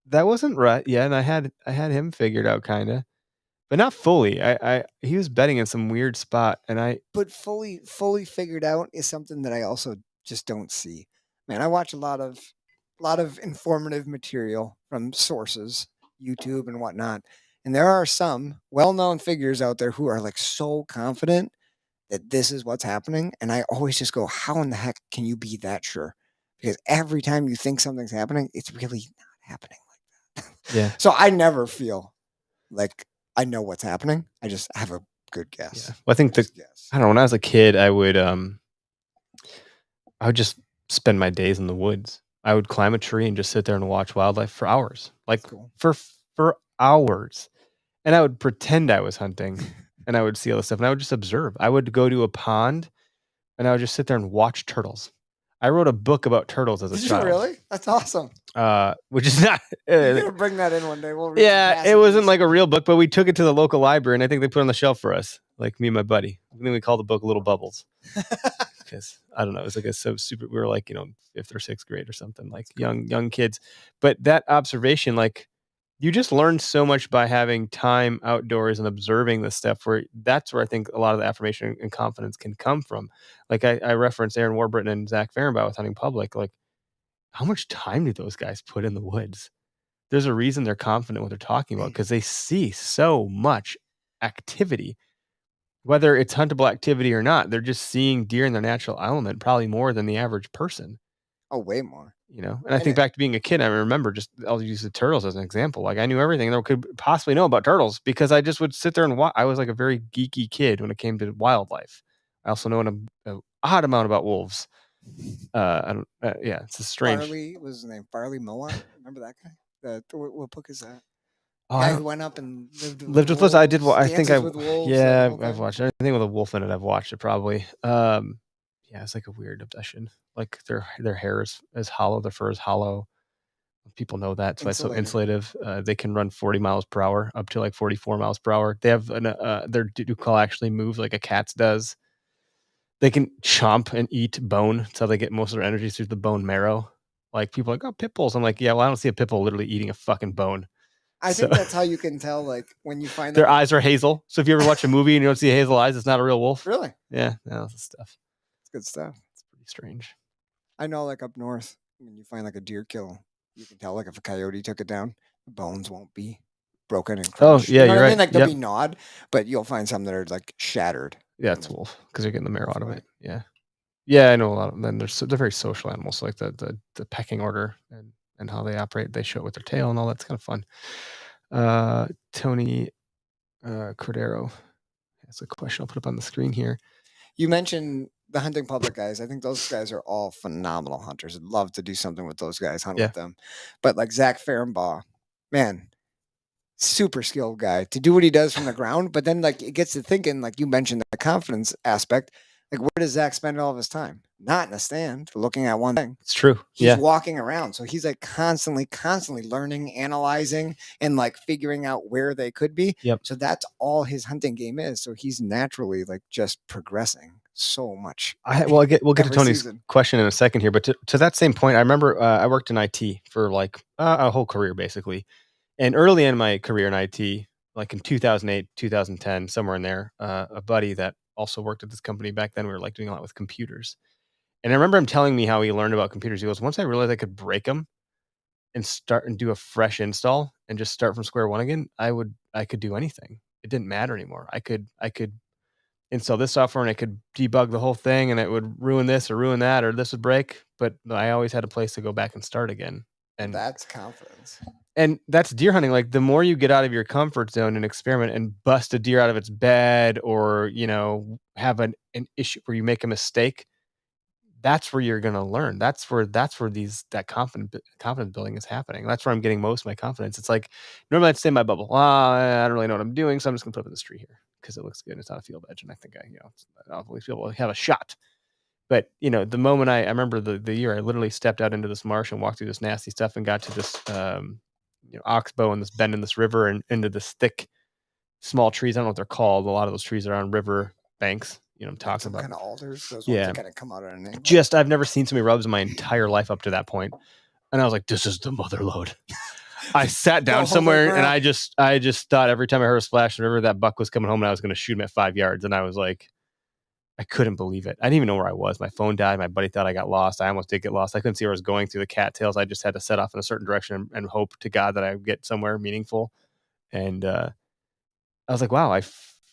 that wasn't rut. Yeah, and I had him figured out kind of, but not fully. He was betting in some weird spot, and but fully figured out is something that I also just don't see. Man, I watch a lot of informative material from sources, YouTube and whatnot. And there are some well-known figures out there who are like so confident that this is what's happening. And I always just go, how in the heck can you be that sure? Because every time you think something's happening, it's really not happening like that. Yeah. So I never feel like I know what's happening. I just have a good guess. Yeah. Well, I think I don't know, when I was a kid, I would just spend my days in the woods. I would climb a tree and just sit there and watch wildlife for hours. Like cool. for hours. And I would pretend I was hunting and I would see all this stuff and I would just observe. I would go to a pond and I would just sit there and watch turtles. I wrote a book about turtles as a child. Did you really? That's awesome. Which is not. You're gonna bring that in one day. We'll read yeah, it wasn't like a real book, but we took it to the local library and I think they put it on the shelf for us, like me and my buddy. I think we called the book Little Bubbles. Because I don't know, it was like so super. We were like, 5th or 6th grade or something, like young kids. But that observation, like, you just learn so much by having time outdoors and observing this stuff. That's where I think a lot of the affirmation and confidence can come from. Like I referenced Aaron Warburton and Zach Fehrenbauer with Hunting Public. Like, how much time do those guys put in the woods? There's a reason they're confident what they're talking about because they see so much activity. Whether it's huntable activity or not, they're just seeing deer in their natural element probably more than the average person. Oh, way more. And I think back to being a kid, I remember I'll use the turtles as an example. Like I knew everything there could possibly know about turtles because I just would sit there and watch. I was like a very geeky kid when it came to wildlife. I also know an odd amount about wolves. It's a strange. Farley was his name. Farley Moa. Remember that guy? What book is that? Oh, guy who went up and lived with wolves. I did. I think with wolves, I've watched anything with a wolf in it. I've watched it probably. It's like a weird obsession. Like their hair is hollow, their fur is hollow. People know that. So it's so insulative. They can run 40 miles per hour, up to like 44 miles per hour. They have their decal actually moves like a cat's does. They can chomp and eat bone. That's how they get most of their energy, through the bone marrow. Like people are like, oh, pit bulls. I'm like, yeah, well, I don't see a pit bull literally eating a fucking bone. I think that's how you can tell, like, when you find their eyes are hazel. So if you ever watch a movie and you don't see hazel eyes, it's not a real wolf. Really? Yeah, that's stuff. It's good stuff. It's pretty strange. I know, like up north, when you find like a deer kill, you can tell, like, if a coyote took it down, the bones won't be broken and crushed. Oh, yeah, you're right. I mean? Like they'll be gnawed, but you'll find some that are like shattered. Yeah, it's a wolf because you're getting the marrow out of it. Yeah, I know a lot of them. They're very social animals, so like the pecking order and how they operate. They show it with their tail and all that's kind of fun. Tony Cordero has a question I'll put up on the screen here. You mentioned the Hunting Public guys. I think those guys are all phenomenal hunters. I'd love to do something with those guys, hunt with them. But like Zach Fehrenbauer, man, super skilled guy to do what he does from the ground. But then like it gets to thinking, like you mentioned, the confidence aspect. Like, where does Zach spend all of his time? Not in a stand, looking at one thing. It's true. He's Yeah. walking around. So he's like constantly learning, analyzing, and like figuring out where they could be. Yep. So that's all his hunting game is. So he's naturally like just progressing so much. We'll get to every Tony's season. question in a second here, but to that same point, I remember I worked in IT for like a whole career basically, and early in my career in IT, like in 2008, 2010, somewhere in there, a buddy that also worked at this company back then, we were like doing a lot with computers, and I remember him telling me how he learned about computers. He goes, once I realized I could break them and start and do a fresh install and just start from square one again, I could do anything. It didn't matter anymore. I could install this software and I could debug the whole thing and it would ruin this or ruin that or this would break, but I always had a place to go back and start again. And that's confidence. And that's deer hunting. Like the more you get out of your comfort zone and experiment and bust a deer out of its bed or, have an issue where you make a mistake, that's where you're going to learn. That's where that confidence building is happening. That's where I'm getting most of my confidence. It's like normally I'd stay in my bubble. I don't really know what I'm doing, so I'm just going to put up in this tree here because it looks good. It's on a field edge, and I think I'll at least be able to have a shot. But the moment I remember the year I literally stepped out into this marsh and walked through this nasty stuff and got to this oxbow and this bend in this river and into this thick small trees. I don't know what they're called. A lot of those trees are on river banks. I'm talking about kind of alders. Those Yeah. ones that kind of come out at an angle. I've never seen so many rubs in my entire life up to that point. And I was like, this is the mother lode. I sat down somewhere and I just thought every time I heard a splash in the river, that buck was coming home and I was going to shoot him at 5 yards. And I was like, I couldn't believe it. I didn't even know where I was. My phone died. My buddy thought I got lost. I almost did get lost. I couldn't see where I was going through the cattails. I just had to set off in a certain direction and hope to God that I would get somewhere meaningful. And I was like, wow,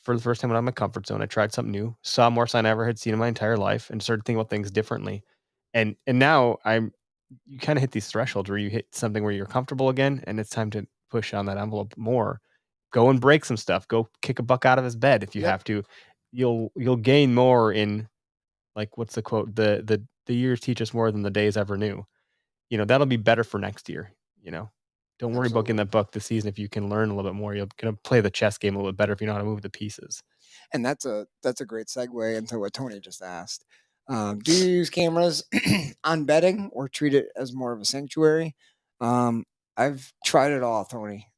for the first time out of my comfort zone, I tried something new, saw more sign I ever had seen in my entire life, and started thinking about things differently. And now you kind of hit these thresholds where you hit something where you're comfortable again, and it's time to push on that envelope more. Go and break some stuff. Go kick a buck out of his bed if you have to. You'll gain more in, like, what's the quote? The years teach us more than the days ever knew. That'll be better for next year. Don't worry about getting that buck this season. If you can learn a little bit more, you're going to play the chess game a little bit better if you know how to move the pieces. And that's a great segue into what Tony just asked. Do you use cameras on bedding or treat it as more of a sanctuary? I've tried it all, Tony.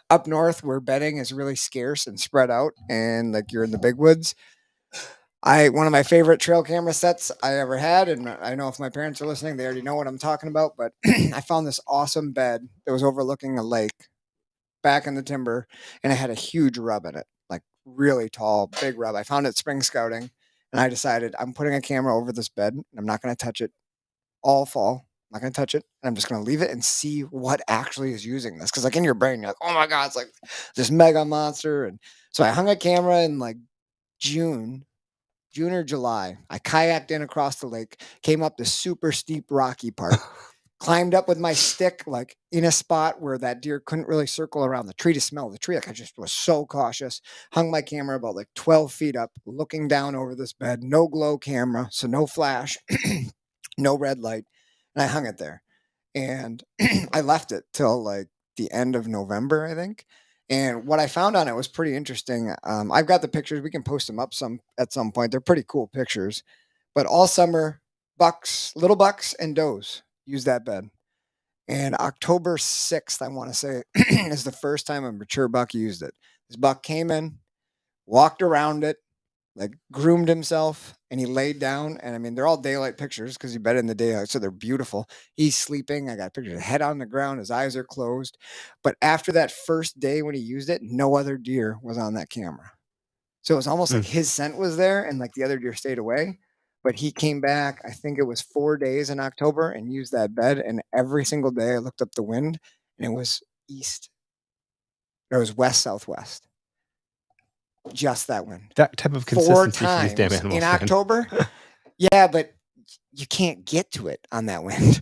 Up north where bedding is really scarce and spread out and like you're in the big woods, one of my favorite trail camera sets I ever had, and I know if my parents are listening, they already know what I'm talking about, but I found this awesome bed that was overlooking a lake back in the timber, and it had a huge rub in it, like really tall, big rub. I found it spring scouting, and I decided I'm putting a camera over this bed, and I'm not going to touch it all fall. I'm not going to touch it, and I'm just going to leave it and see what actually is using this. Because like in your brain, you're like, oh my God, it's like this mega monster. And so I hung a camera in like June or July. I kayaked in across the lake, came up this super steep rocky part, climbed up with my stick, like in a spot where that deer couldn't really circle around the tree to smell the tree. Like I just was so cautious. Hung my camera about like 12 feet up, looking down over this bed. No glow camera, so no flash, no red light. And I hung it there. And I left it till like the end of November, I think. And what I found on it was pretty interesting. I've got the pictures. We can post them up at some point. They're pretty cool pictures. But all summer, little bucks and does use that bed. And October 6th, I want to say, is the first time a mature buck used it. This buck came in, walked around it, like groomed himself, and he laid down. And I mean, they're all daylight pictures because he bedded in the daylight, so they're beautiful. He's sleeping. I got pictures of head on the ground, his eyes are closed. But after that first day when he used it, no other deer was on that camera. So it was almost like his scent was there, and like the other deer stayed away. But he came back, I think it was 4 days in October, and used that bed. And every single day I looked up the wind, and it was east. It was west southwest. Just that wind. That type of consistency for these damn animals in October. Yeah, but you can't get to it on that wind.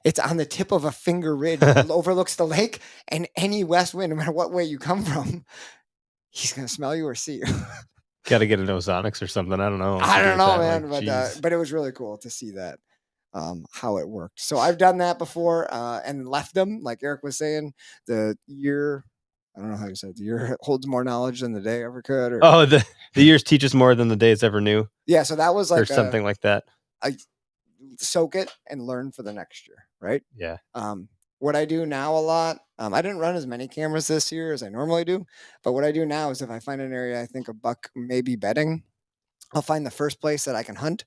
It's on the tip of a finger ridge. It overlooks the lake, and any west wind, no matter what way you come from, he's gonna smell you or see you. Got to get an ozonics or something. I don't know. I don't know, man. But it was really cool to see that, how it worked. So I've done that before and left them, like Eric was saying, the year I don't know how you said it. The year holds more knowledge than the day ever could. Or Oh, the years teach us more than the days ever knew, yeah, so that was or like something like that. soak it and learn for the next year, right? Yeah. What I do now a lot, I didn't run as many cameras this year as I normally do, but what I do now is if I find an area I think a buck may be bedding, I'll find the first place that I can hunt,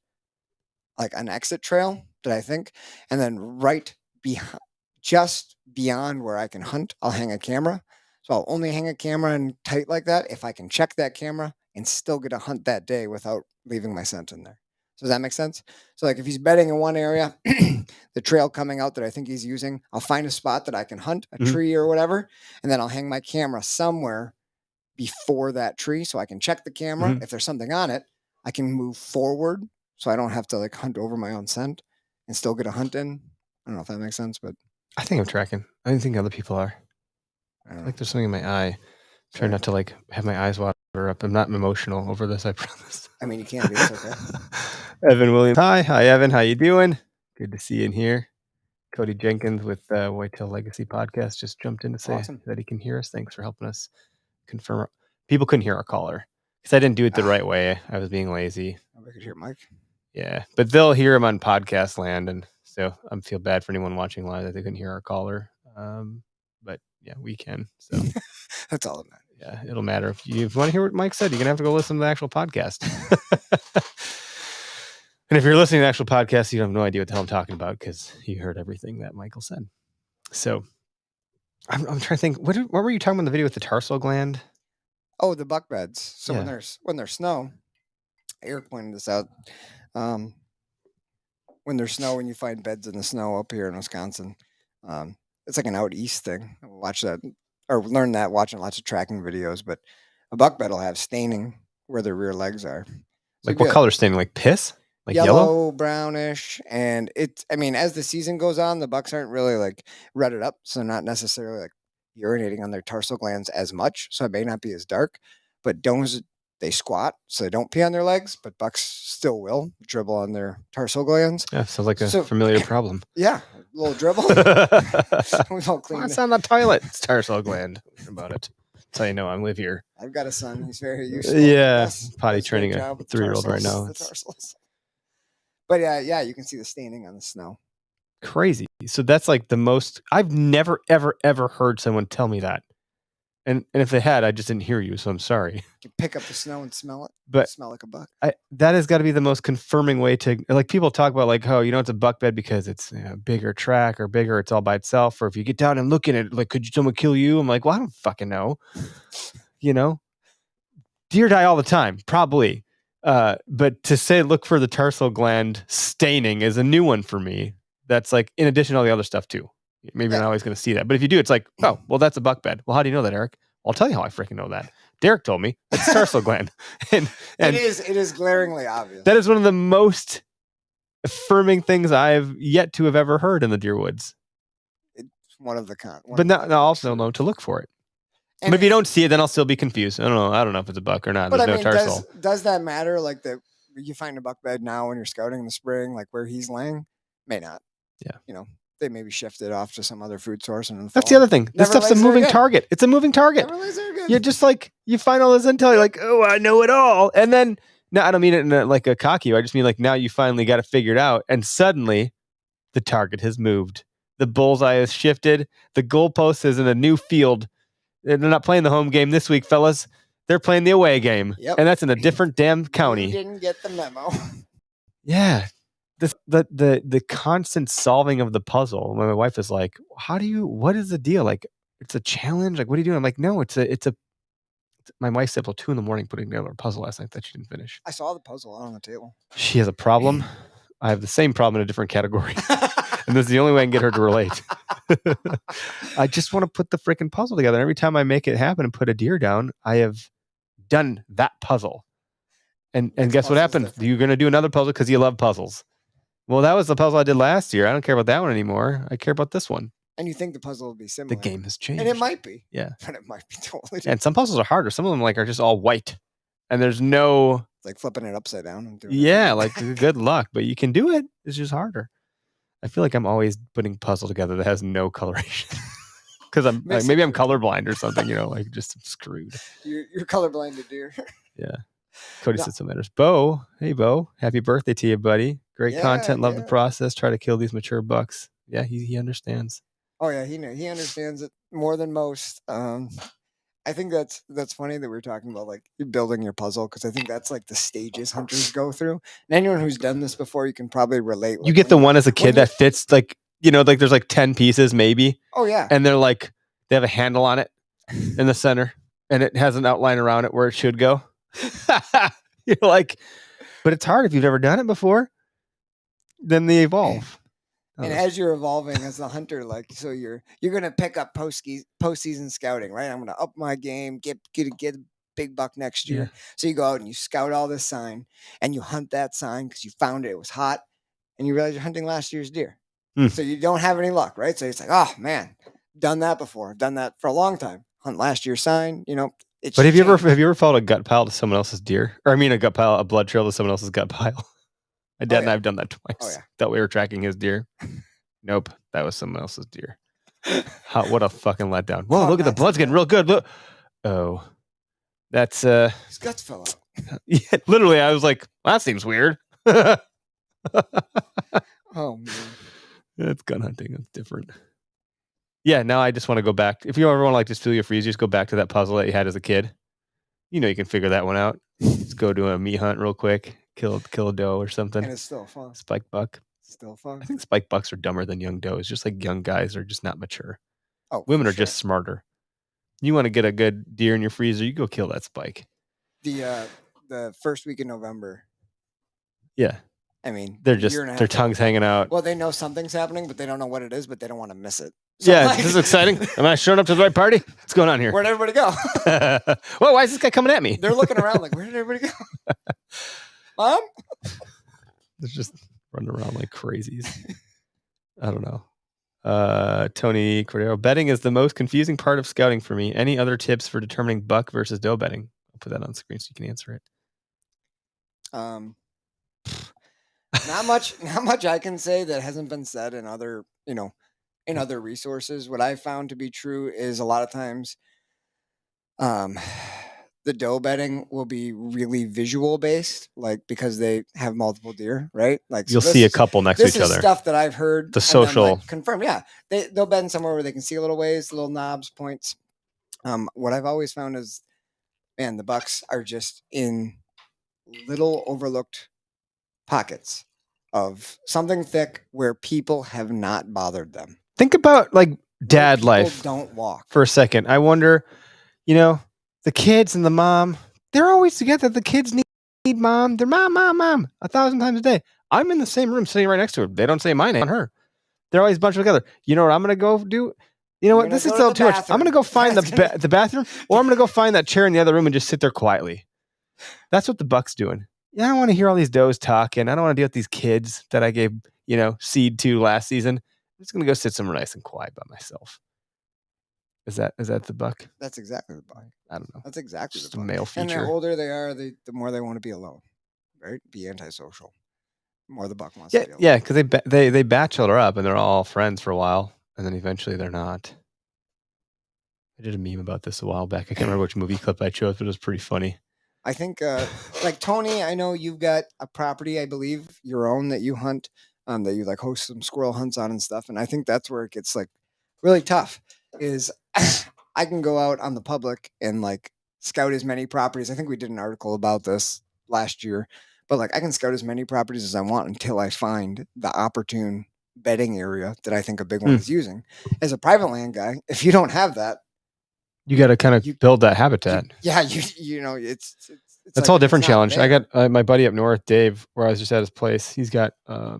like an exit trail that I think, and then right behind, just beyond where I can hunt, I'll hang a camera. So I'll only hang a camera in tight like that if I can check that camera and still get a hunt that day without leaving my scent in there. So does that make sense? So like if he's bedding in one area, the trail coming out that I think he's using, I'll find a spot that I can hunt, a tree or whatever, and then I'll hang my camera somewhere before that tree so I can check the camera. If there's something on it, I can move forward so I don't have to like hunt over my own scent and still get a hunt in. I don't know if that makes sense, but I think I'm tracking. I don't think other people are. I feel like there's something in my eye. Try not to like have my eyes water up. I'm not emotional over this, I promise. I mean, you can't be. It's okay. Evan Williams. Hi, Evan. How you doing? Good to see you in here. Cody Jenkins with Whitetail Legacy Podcast just jumped in to say that he can hear us. Thanks for helping us confirm. People couldn't hear our caller because I didn't do it the right way. I was being lazy. Nobody could hear Mike. Yeah, but they'll hear him on podcast land, and so I feel bad for anyone watching live that they couldn't hear our caller. But yeah, we can. So that's all that matters. Yeah, it'll matter if you want to hear what Mike said. You're gonna have to go listen to the actual podcast. And if you're listening to the actual podcast, you have no idea what the hell I'm talking about because you heard everything that Michael said. So I'm trying to think. What were you talking about in the video with the tarsal gland? Oh, the buck beds. So when there's snow, Eric pointed this out. When there's snow and you find beds in the snow up here in Wisconsin, it's like an out east thing. We'll watch that or learn that watching lots of tracking videos. But a buck bed will have staining where their rear legs are. So like what color staining? Like piss? Like yellow, brownish, and as the season goes on, the bucks aren't really like rutted up, so not necessarily like urinating on their tarsal glands as much, so it may not be as dark. But does they squat, so they don't pee on their legs, but bucks still will dribble on their tarsal glands. Yeah, sounds like a familiar problem. Yeah, a little dribble. We've all cleaned it's on the toilet. It's tarsal gland. About it. That's how you know I live here. I've got a son. He's very useful. Yeah, potty training a 3-year-old right now. But yeah, you can see the staining on the snow. Crazy. So that's like the most. I've never, ever heard someone tell me that. And if they had, I just didn't hear you, so I'm sorry. You can pick up the snow and smell it. But smell like a buck. That has got to be the most confirming way to like. People talk about like, oh, it's a buck bed because it's bigger track or bigger. It's all by itself. Or if you get down and look at it, like, could someone kill you? I'm like, well, I don't fucking know. Deer die all the time, probably. But to say look for the tarsal gland staining is a new one for me. That's like in addition to all the other stuff too. Maybe you're not always going to see that. But if you do, it's like, oh, well, that's a buck bed. Well, how do you know that, Eric? I'll tell you how I freaking know that. Derek told me it's tarsal gland. and it is glaringly obvious. That is one of the most affirming things I've yet to have ever heard in the deer woods. It's one of the but now also know to look for it. But if you don't see it, then I'll still be confused. I don't know if it's a buck or not. But There's no tarsal. Does that matter? Like you find a buck bed now when you're scouting in the spring, like where he's laying, may not. Yeah. They maybe shift it off to some other food source. And that's the other thing. This stuff's a moving target. It's a moving target. You're just like, you find all this intel. You're like, oh, I know it all. And then, no, I don't mean it in like a cocky way. I just mean like now you finally got it figured out. And suddenly the target has moved. The bullseye has shifted. The goalpost is in a new field. They're not playing the home game this week, fellas. They're playing the away game. Yep. And that's in a different damn county. You didn't get the memo. Yeah. The constant solving of the puzzle. When my wife is like, what is the deal? Like, it's a challenge. Like, what are you doing? I'm like, no, my wife said till 2 a.m. putting together a puzzle last night that she didn't finish. I saw the puzzle on the table. She has a problem. I have the same problem in a different category. And this is the only way I can get her to relate. I just want to put the freaking puzzle together. Every time I make it happen and put a deer down, I have done that puzzle. And guess what happened? Different. You're going to do another puzzle because you love puzzles. Well, that was the puzzle I did last year. I don't care about that one anymore. I care about this one. And you think the puzzle will be similar. The game has changed. And it might be. Yeah. But it might be totally different. And some puzzles are harder. Some of them are just all white. And there's no... It's like flipping it upside down. And doing it. Good luck. But you can do it. It's just harder. I feel like I'm always putting puzzle together that has no coloration. because I'm Makes maybe it I'm colorblind or something. Like just I'm screwed. You're colorblind to deer. Yeah. Cody No. said some letters. Bo, hey Bo, happy birthday to you, buddy. Great content. Love the process. Try to kill these mature bucks. Yeah, he understands. Oh yeah, he understands it more than most. I think that's funny that we're talking about like building your puzzle, because I think that's like the stages hunters go through. And anyone who's done this before, you can probably relate. You get the one as a kid that fits like like there's like 10 pieces maybe. Oh yeah. And they're like they have a handle on it in the center, and it has an outline around it where it should go. You're like, but it's hard if you've never done it before. Then they evolve. And as you're evolving as a hunter, like, so you're gonna pick up postseason scouting, right? I'm gonna up my game, get a big buck next year. Yeah. So you go out and you scout all this sign, and you hunt that sign because you found it was hot, and you realize you're hunting last year's deer. So you don't have any luck, right? So it's like, oh man, done that before. I've done that for a long time. Hunt last year's sign, It's but have you ever followed a gut pile to someone else's deer? Or I mean, a blood trail to someone else's gut pile? My dad and I've done that twice. Oh, yeah. Thought we were tracking his deer. Nope, that was someone else's deer. What a fucking letdown! Whoa, look at the blood's getting real good. Look, oh, that's his guts fell out. Yeah, literally, I was like, well, that seems weird. Oh man, it's gun hunting. It's different. Yeah, now I just want to go back. If you ever want to like just feel your freeze, just go back to that puzzle that you had as a kid. You can figure that one out. Just go do a meat hunt real quick. Kill a doe or something. And it's still fun. Spike buck. Still fun. I think spike bucks are dumber than young does. Just like young guys are just not mature. Oh, women are just smarter. You want to get a good deer in your freezer, you go kill that spike. The first week in November. Yeah. I mean, they're just their tongues hanging out. Well, they know something's happening, but they don't know what it is, but they don't want to miss it. So yeah, this is exciting. Am I showing up to the right party? What's going on here? Where'd everybody go? Well, why is this guy coming at me? They're looking around like, where did everybody go? Mom? They're just running around like crazies. I don't know. Tony Cordero, betting is the most confusing part of scouting for me. Any other tips for determining buck versus doe betting? I'll put that on screen so you can answer it. Not much I can say that hasn't been said in other, in other resources. What I found to be true is a lot of times the doe bedding will be really visual based, like because they have multiple deer, right? Like you'll see a couple next to each other. This is stuff that I've heard. The social confirmed. Yeah, they'll bed somewhere where they can see a little ways, little knobs, points. What I've always found is, man, the bucks are just in little overlooked pockets of something thick where people have not bothered them. Think about like dad life. Don't walk for a second. I wonder, the kids and the mom, they're always together. The kids need mom. They're mom, 1,000 times a day. I'm in the same room sitting right next to her. They don't say my name on her. They're always bunched together. You know what I'm going to go do? You know what? This is still too much. I'm going to go find the bathroom, or I'm going to go find that chair in the other room and just sit there quietly. That's what the buck's doing. Yeah, I don't want to hear all these does talking. I don't want to deal with these kids that I gave, seed to last season. I'm just going to go sit somewhere nice and quiet by myself. Is that the buck? That's exactly the buck. I don't know. That's exactly just the buck. A male feature. And the older they are, the more they want to be alone, right? Be antisocial. The more the buck wants to be alone. Yeah, because they bachelor up and they're all friends for a while, and then eventually they're not. I did a meme about this a while back. I can't remember which movie clip I chose, but it was pretty funny. I think, like Tony, I know you've got a property, I believe, your own that you hunt, that you like host some squirrel hunts on and stuff. And I think that's where it gets like really tough. Is I can go out on the public and like scout as many properties. I think we did an article about this last year, but like I can scout as many properties as I want until I find the opportune bedding area that I think a big one is using. As a private land guy, if you don't have that, you got to kind of build that habitat. It's that's like, all different challenge. I got my buddy up north, Dave, where I was just at his place. He's got a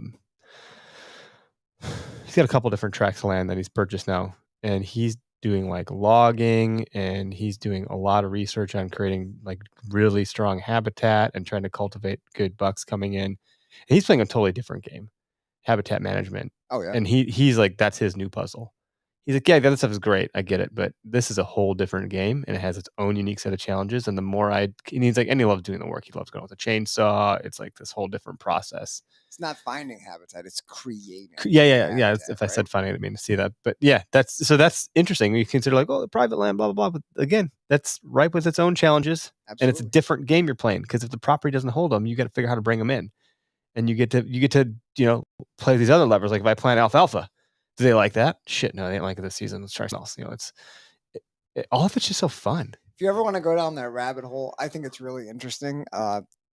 couple different tracts of land that he's purchased now, and he's doing like logging, and he's doing a lot of research on creating like really strong habitat and trying to cultivate good bucks coming in. And he's playing a totally different game, habitat management. Oh yeah, and he's like that's his new puzzle. He's like, yeah, the other stuff is great. I get it. But this is a whole different game and it has its own unique set of challenges. And the more and he's like, and he loves doing the work. He loves going with a chainsaw. It's like this whole different process. It's not finding habitat, it's creating. Yeah. habitat, If I said finding, I didn't mean to see that. But yeah, that's interesting. You consider like, oh, the private land, blah, blah, blah. But again, that's right with its own challenges. Absolutely. And it's a different game you're playing. Because if the property doesn't hold them, you got to figure out how to bring them in. And you get to play these other levers. Like if I plant alfalfa, do they like that? Shit, no, they didn't like it this season. Let's try something else. It's all of it's just so fun. If you ever want to go down that rabbit hole, I think it's really interesting.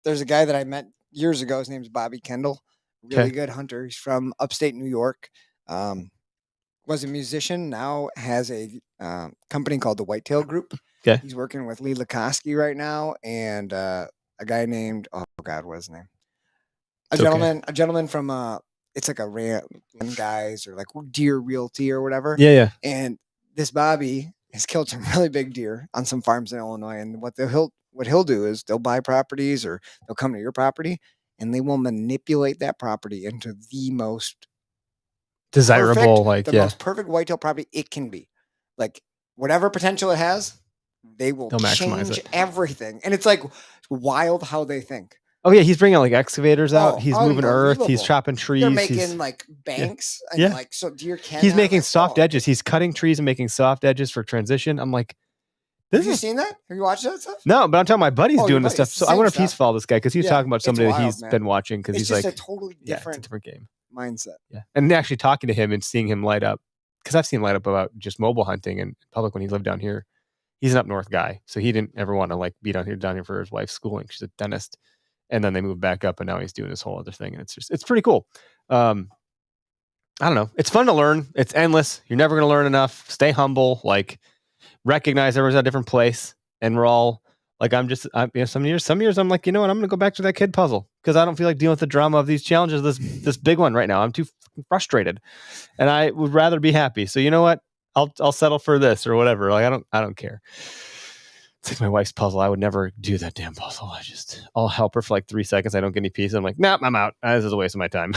There's a guy that I met years ago. His name's Bobby Kendall. Really good hunter. He's from upstate New York. Was a musician. Now has a company called the Whitetail Group. Okay. He's working with Lee Lukoski right now, and a guy named what was his name? A gentleman from it's like a random guys or like Deer Realty or whatever. Yeah. And this Bobby has killed some really big deer on some farms in Illinois. And what he'll do is they'll buy properties or they'll come to your property and they will manipulate that property into the most desirable, most perfect whitetail property it can be. Like whatever potential it has, they'll maximize change it. everything. And it's like wild how they think. Oh yeah, he's bringing like excavators out. He's moving earth. He's chopping trees. They're making like banks. And like so deer can. He's making soft edges. He's cutting trees and making soft edges for transition. I'm like, have you seen that? Have you watched that stuff? No, but I'm talking my buddy's doing this stuff. So I wonder if he's followed this guy because he's talking about somebody that he's been watching because he's just like a totally different, it's a different game mindset. Yeah, and actually talking to him and seeing him light up because I've seen him light up about just mobile hunting in public when he lived down here. He's an up north guy, so he didn't ever want to like be down here for his wife's schooling. She's a dentist. And then they moved back up and now he's doing this whole other thing. And it's pretty cool. I don't know. It's fun to learn. It's endless. You're never going to learn enough. Stay humble. Like recognize everyone's at a different place. And we're all like, some years I'm like, you know what? I'm going to go back to that kid puzzle because I don't feel like dealing with the drama of these challenges. This big one right now. I'm too frustrated and I would rather be happy. So you know what? I'll settle for this or whatever. Like, I don't care. It's like my wife's puzzle. I would never do that damn puzzle. I'll help her for like 3 seconds. I don't get any peace. I'm like, nah, I'm out. This is a waste of my time.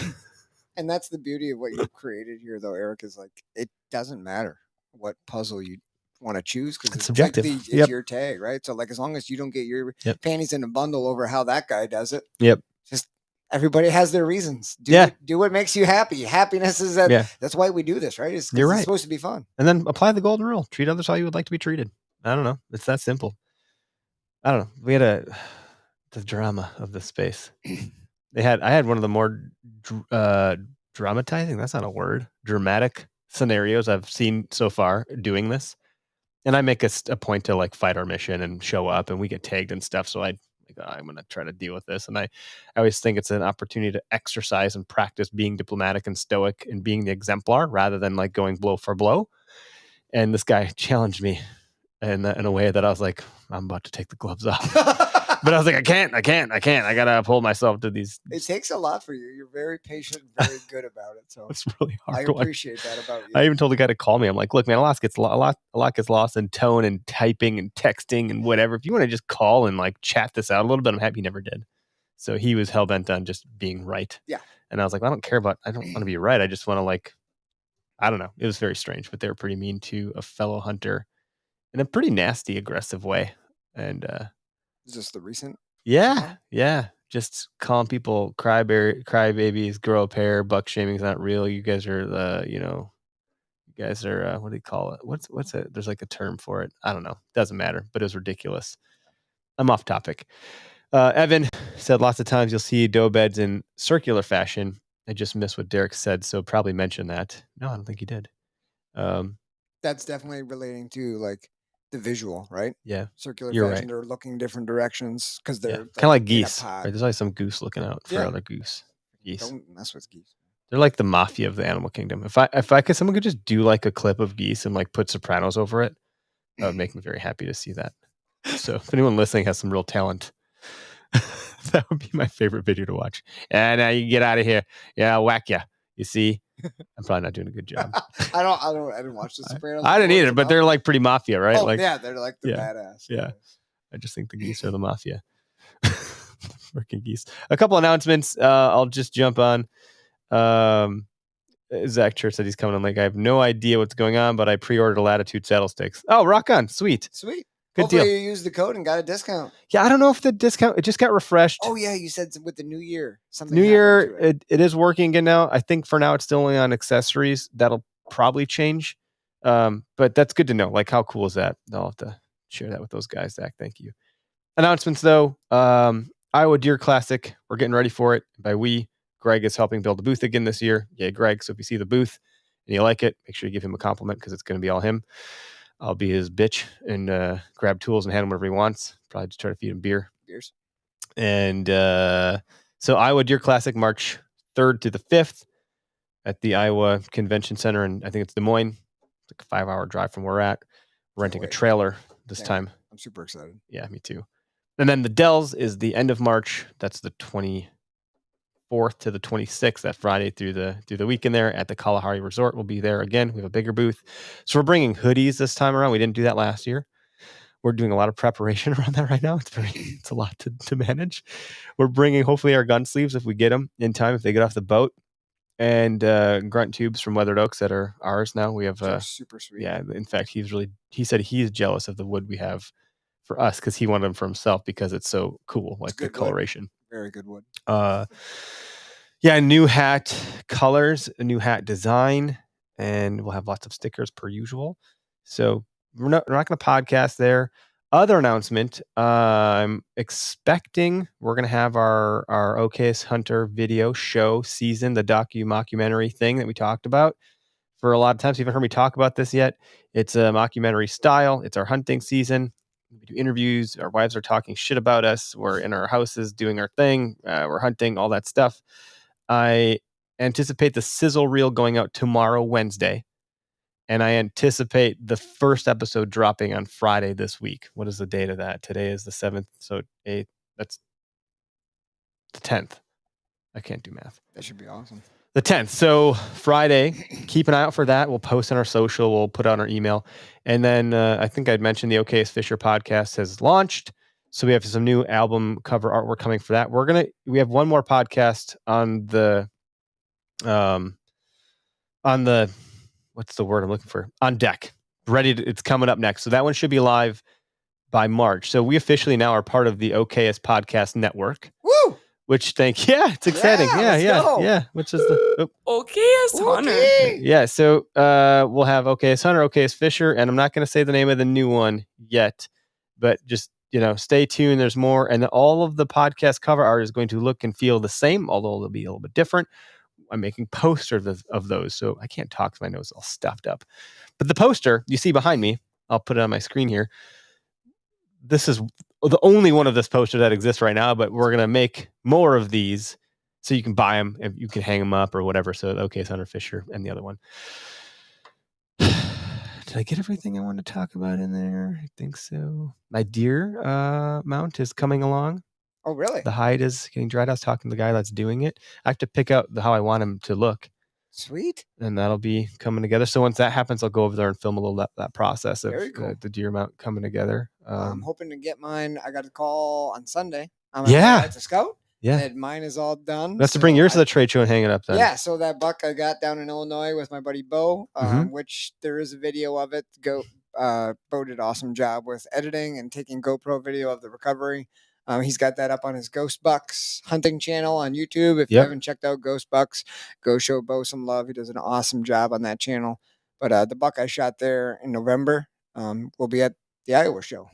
And that's the beauty of what you've created here, though, Eric, is like, it doesn't matter what puzzle you want to choose because it's subjective. Like it's your tag, right? So like, as long as you don't get your panties in a bundle over how that guy does it. Just everybody has their reasons. Do what makes you happy. Happiness is that's why we do this, right? It's supposed to be fun. And then apply the golden rule. Treat others how you would like to be treated. I don't know. It's that simple. I don't know. We had the drama of the space. I had one of the more dramatizing. That's not a word. Dramatic scenarios I've seen so far doing this. And I make a point to like fight our mission and show up, and we get tagged and stuff. So I'm going to try to deal with this. And I always think it's an opportunity to exercise and practice being diplomatic and stoic and being the exemplar rather than like going blow for blow. And this guy challenged me in a way that I was like, I'm about to take the gloves off. But I was like, I can't. I got to uphold myself to these. It takes a lot for you. You're very patient, very good about it. So it's really hard. I appreciate that about you. I even told the guy to call me. I'm like, look, man, a lot gets lost in tone and typing and texting and whatever. If you want to just call and like chat this out a little bit, I'm happy he never did. So he was hell bent on just being right. Yeah. And I was like, I don't want to be right. I just want to like, I don't know. It was very strange, but they were pretty mean to a fellow hunter in a pretty nasty, aggressive way. And is this the recent? Yeah. Just calling people crybabies, grow a pair, buck shaming's not real. You guys are what do you call it? What's it? There's like a term for it. I don't know. Doesn't matter, but it was ridiculous. I'm off topic. Evan said lots of times you'll see doe beds in circular fashion. I just missed what Derek said, so probably mention that. No, I don't think he did. That's definitely relating to like the visual, right? Yeah. Circular fashion. Right. They're looking different directions because they're kind of like geese. Right? There's always some goose looking out for other geese. Don't mess with geese. They're like the mafia of the animal kingdom. If someone could just do like a clip of geese and like put Sopranos over it, that would make me very happy to see that. So if anyone listening has some real talent, that would be my favorite video to watch. And now you get out of here. Yeah, I'll whack you. You see, I'm probably not doing a good job. I didn't watch the Sopranos. I didn't either, but they're like pretty mafia, right? Oh, like, yeah, they're like the badass. Yeah. I just think the geese are the mafia. Freaking geese. A couple announcements. I'll just jump on. Zach Church said he's coming. I'm like, I have no idea what's going on, but I pre-ordered a Latitude saddle sticks. Oh, rock on. Sweet. Good Hopefully deal. you used the code and got a discount. Yeah, I don't know if the discount, it just got refreshed. Oh yeah, you said with the new year something. New year, happened to it. it is working again now. I think for now it's still only on accessories. That'll probably change. But that's good to know. Like, how cool is that? I'll have to share that with those guys, Zach. Thank you. Announcements though. Iowa Deer Classic. We're getting ready for it. By we, Greg is helping build the booth again this year. Yay, Greg. So if you see the booth and you like it, make sure you give him a compliment because it's going to be all him. I'll be his bitch and grab tools and hand him whatever he wants. Probably just try to feed him beers. And so Iowa Deer Classic, March 3rd to the 5th at the Iowa Convention Center. And I think it's Des Moines. It's like a 5-hour drive from where we're at. We're renting a trailer this time. I'm super excited. Yeah, me too. And then the Dells is the end of March. That's the 24th to the 26th, that Friday through the weekend there at the Kalahari Resort. We'll be there again. We have a bigger booth. So we're bringing hoodies this time around. We didn't do that last year. We're doing a lot of preparation around that right now. It's a lot to manage. We're bringing hopefully our gun sleeves if we get them in time, if they get off the boat, and grunt tubes from Weathered Oaks that are ours now. We have super sweet. Yeah, in fact, he said he's jealous of the wood we have for us because he wanted them for himself because it's so cool, like the coloration. Wood. Very good wood. Yeah, new hat colors, a new hat design, and we'll have lots of stickers per usual. So we're not going to podcast there. Other announcement, I'm expecting we're going to have our OKS Hunter video show season, the mockumentary thing that we talked about for a lot of times. You haven't heard me talk about this yet. It's a mockumentary style. It's our hunting season. We do interviews. Our wives are talking shit about us. We're in our houses doing our thing. We're hunting, all that stuff. I anticipate the sizzle reel going out tomorrow, Wednesday. And I anticipate the first episode dropping on Friday this week. What is the date of that? Today is the 7th. So 8th. That's the 10th. I can't do math. That should be awesome. The 10th. So Friday, keep an eye out for that. We'll post on our social. We'll put out our email. And then I think I'd mentioned the OKS Fisher podcast has launched. So we have some new album cover artwork coming for that. We have one more podcast on the what's the word I'm looking for? On deck. It's coming up next. So that one should be live by March. So we officially now are part of the OKS podcast network. Woo! Which it's exciting. Yeah. Which is the OKS Hunter. Yeah. So we'll have OKS Hunter, OKS Fisher, and I'm not going to say the name of the new one yet, but just stay tuned. There's more, and all of the podcast cover art is going to look and feel the same, although it'll be a little bit different. I'm making posters of those, so I can't talk because my nose is all stuffed up. But the poster you see behind me, I'll put it on my screen here. This is the only one of this poster that exists right now, but we're going to make more of these so you can buy them and you can hang them up or whatever. So OKS Hunter Fisher and the other one. Did I get everything I wanted to talk about in there? I think so. My deer mount is coming along. Oh, really? The hide is getting dried. I was talking to the guy that's doing it. I have to pick out how I want him to look. Sweet. And that'll be coming together. So once that happens, I'll go over there and film a little that process of the deer mount coming together. I'm hoping to get mine. I got a call on Sunday. I'm at the Scout. Yeah. And mine is all done. That's to bring yours to the trade show and hang it up then. Yeah. So that buck I got down in Illinois with my buddy Bo, which there is a video of it. Bo did an awesome job with editing and taking GoPro video of the recovery. He's got that up on his Ghost Bucks hunting channel on YouTube. If you haven't checked out Ghost Bucks, go show Bo some love. He does an awesome job on that channel. But the buck I shot there in November will be at the Iowa show.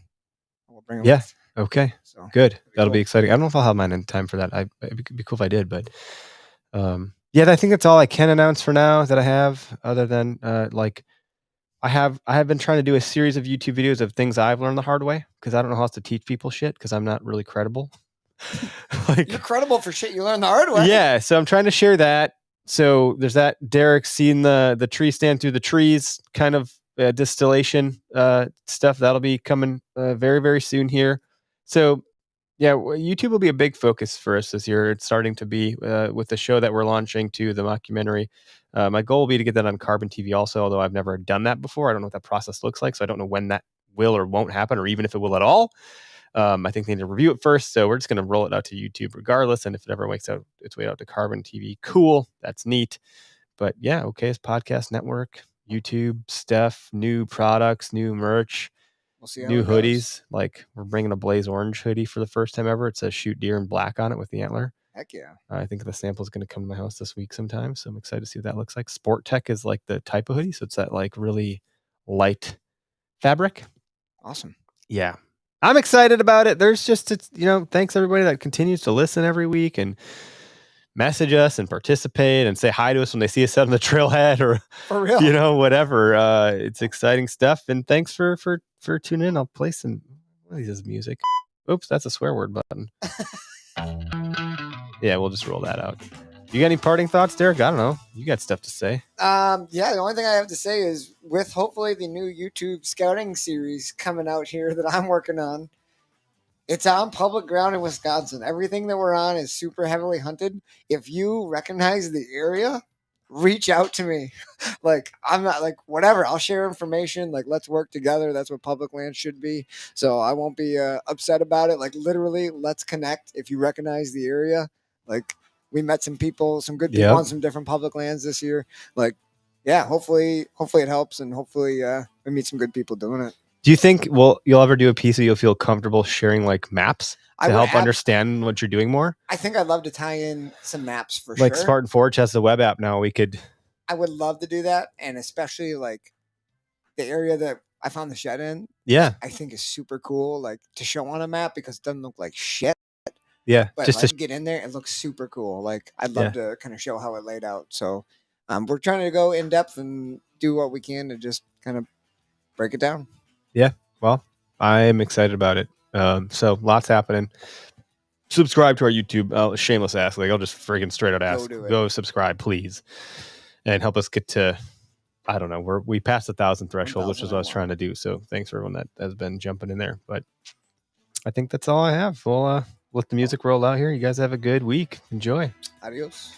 We'll bring him with. Okay. So good. That'll be exciting. I don't know if I'll have mine in time for that. It'd be cool if I did, but I think that's all I can announce for now that I have, other than I have been trying to do a series of YouTube videos of things I've learned the hard way because I don't know how else to teach people shit because I'm not really credible. You're credible for shit you learned the hard way. Yeah, so I'm trying to share that. So there's that Derek seeing the tree stand through the trees kind of distillation stuff that'll be coming very, very soon here. So yeah, YouTube will be a big focus for us this year. It's starting to be with the show that we're launching to the mockumentary. My goal will be to get that on Carbon TV also, although I've never done that before. I don't know what that process looks like, so I don't know when that will or won't happen, or even if it will at all. I think they need to review it first, so we're just going to roll it out to YouTube regardless, and if it ever makes its way out to Carbon TV, cool, that's neat. But yeah, okayest podcast network, YouTube stuff, new products, new merch, We'll see how new it goes. hoodies. Like we're bringing a Blaze Orange hoodie for the first time ever. It says Shoot Deer in black on it with the antler. Heck yeah. I think the sample is going to come to my house this week sometime. So I'm excited to see what that looks like. Sport Tech is like the type of hoodie. So it's that like really light fabric. Awesome. Yeah. I'm excited about it. There's just, thanks everybody that continues to listen every week and message us and participate and say hi to us when they see us out on the trailhead or, For real. whatever. It's exciting stuff. And thanks for tuning in. I'll play some, what is this music? Oops, that's a swear word button. Yeah, we'll just roll that out. You got any parting thoughts, Derek? I don't know. You got stuff to say. Yeah, the only thing I have to say is with hopefully the new YouTube scouting series coming out here that I'm working on, it's on public ground in Wisconsin. Everything that we're on is super heavily hunted. If you recognize the area, reach out to me. Like, I'm not like, whatever. I'll share information. Like, let's work together. That's what public land should be. So I won't be upset about it. Like, literally, let's connect. If you recognize the area, like, we met some people, some good people on some different public lands this year. Like, yeah, hopefully it helps, and hopefully we meet some good people doing it. Do you think you'll ever do a piece that you'll feel comfortable sharing like maps to help understand what you're doing more? I think I'd love to tie in some maps for like sure. Spartan Forge has the web app now. I would love to do that, and especially like the area that I found the shed in. Yeah, I think is super cool, like to show on a map because it doesn't look like shit. Yeah, but just like, to get in there, it looks super cool. Like I'd love to kind of show how it laid out. So we're trying to go in depth and do what we can to just kind of break it down. Yeah, well, I'm excited about it. So lots happening. Subscribe to our YouTube. Shameless ask. Like I'll just friggin' straight out ask. Go subscribe, please, and help us get to. I don't know. We passed 1,000 threshold, which is what I was trying to do. So thanks for everyone that has been jumping in there. But I think that's all I have. We'll let the music roll out here. You guys have a good week. Enjoy. Adios.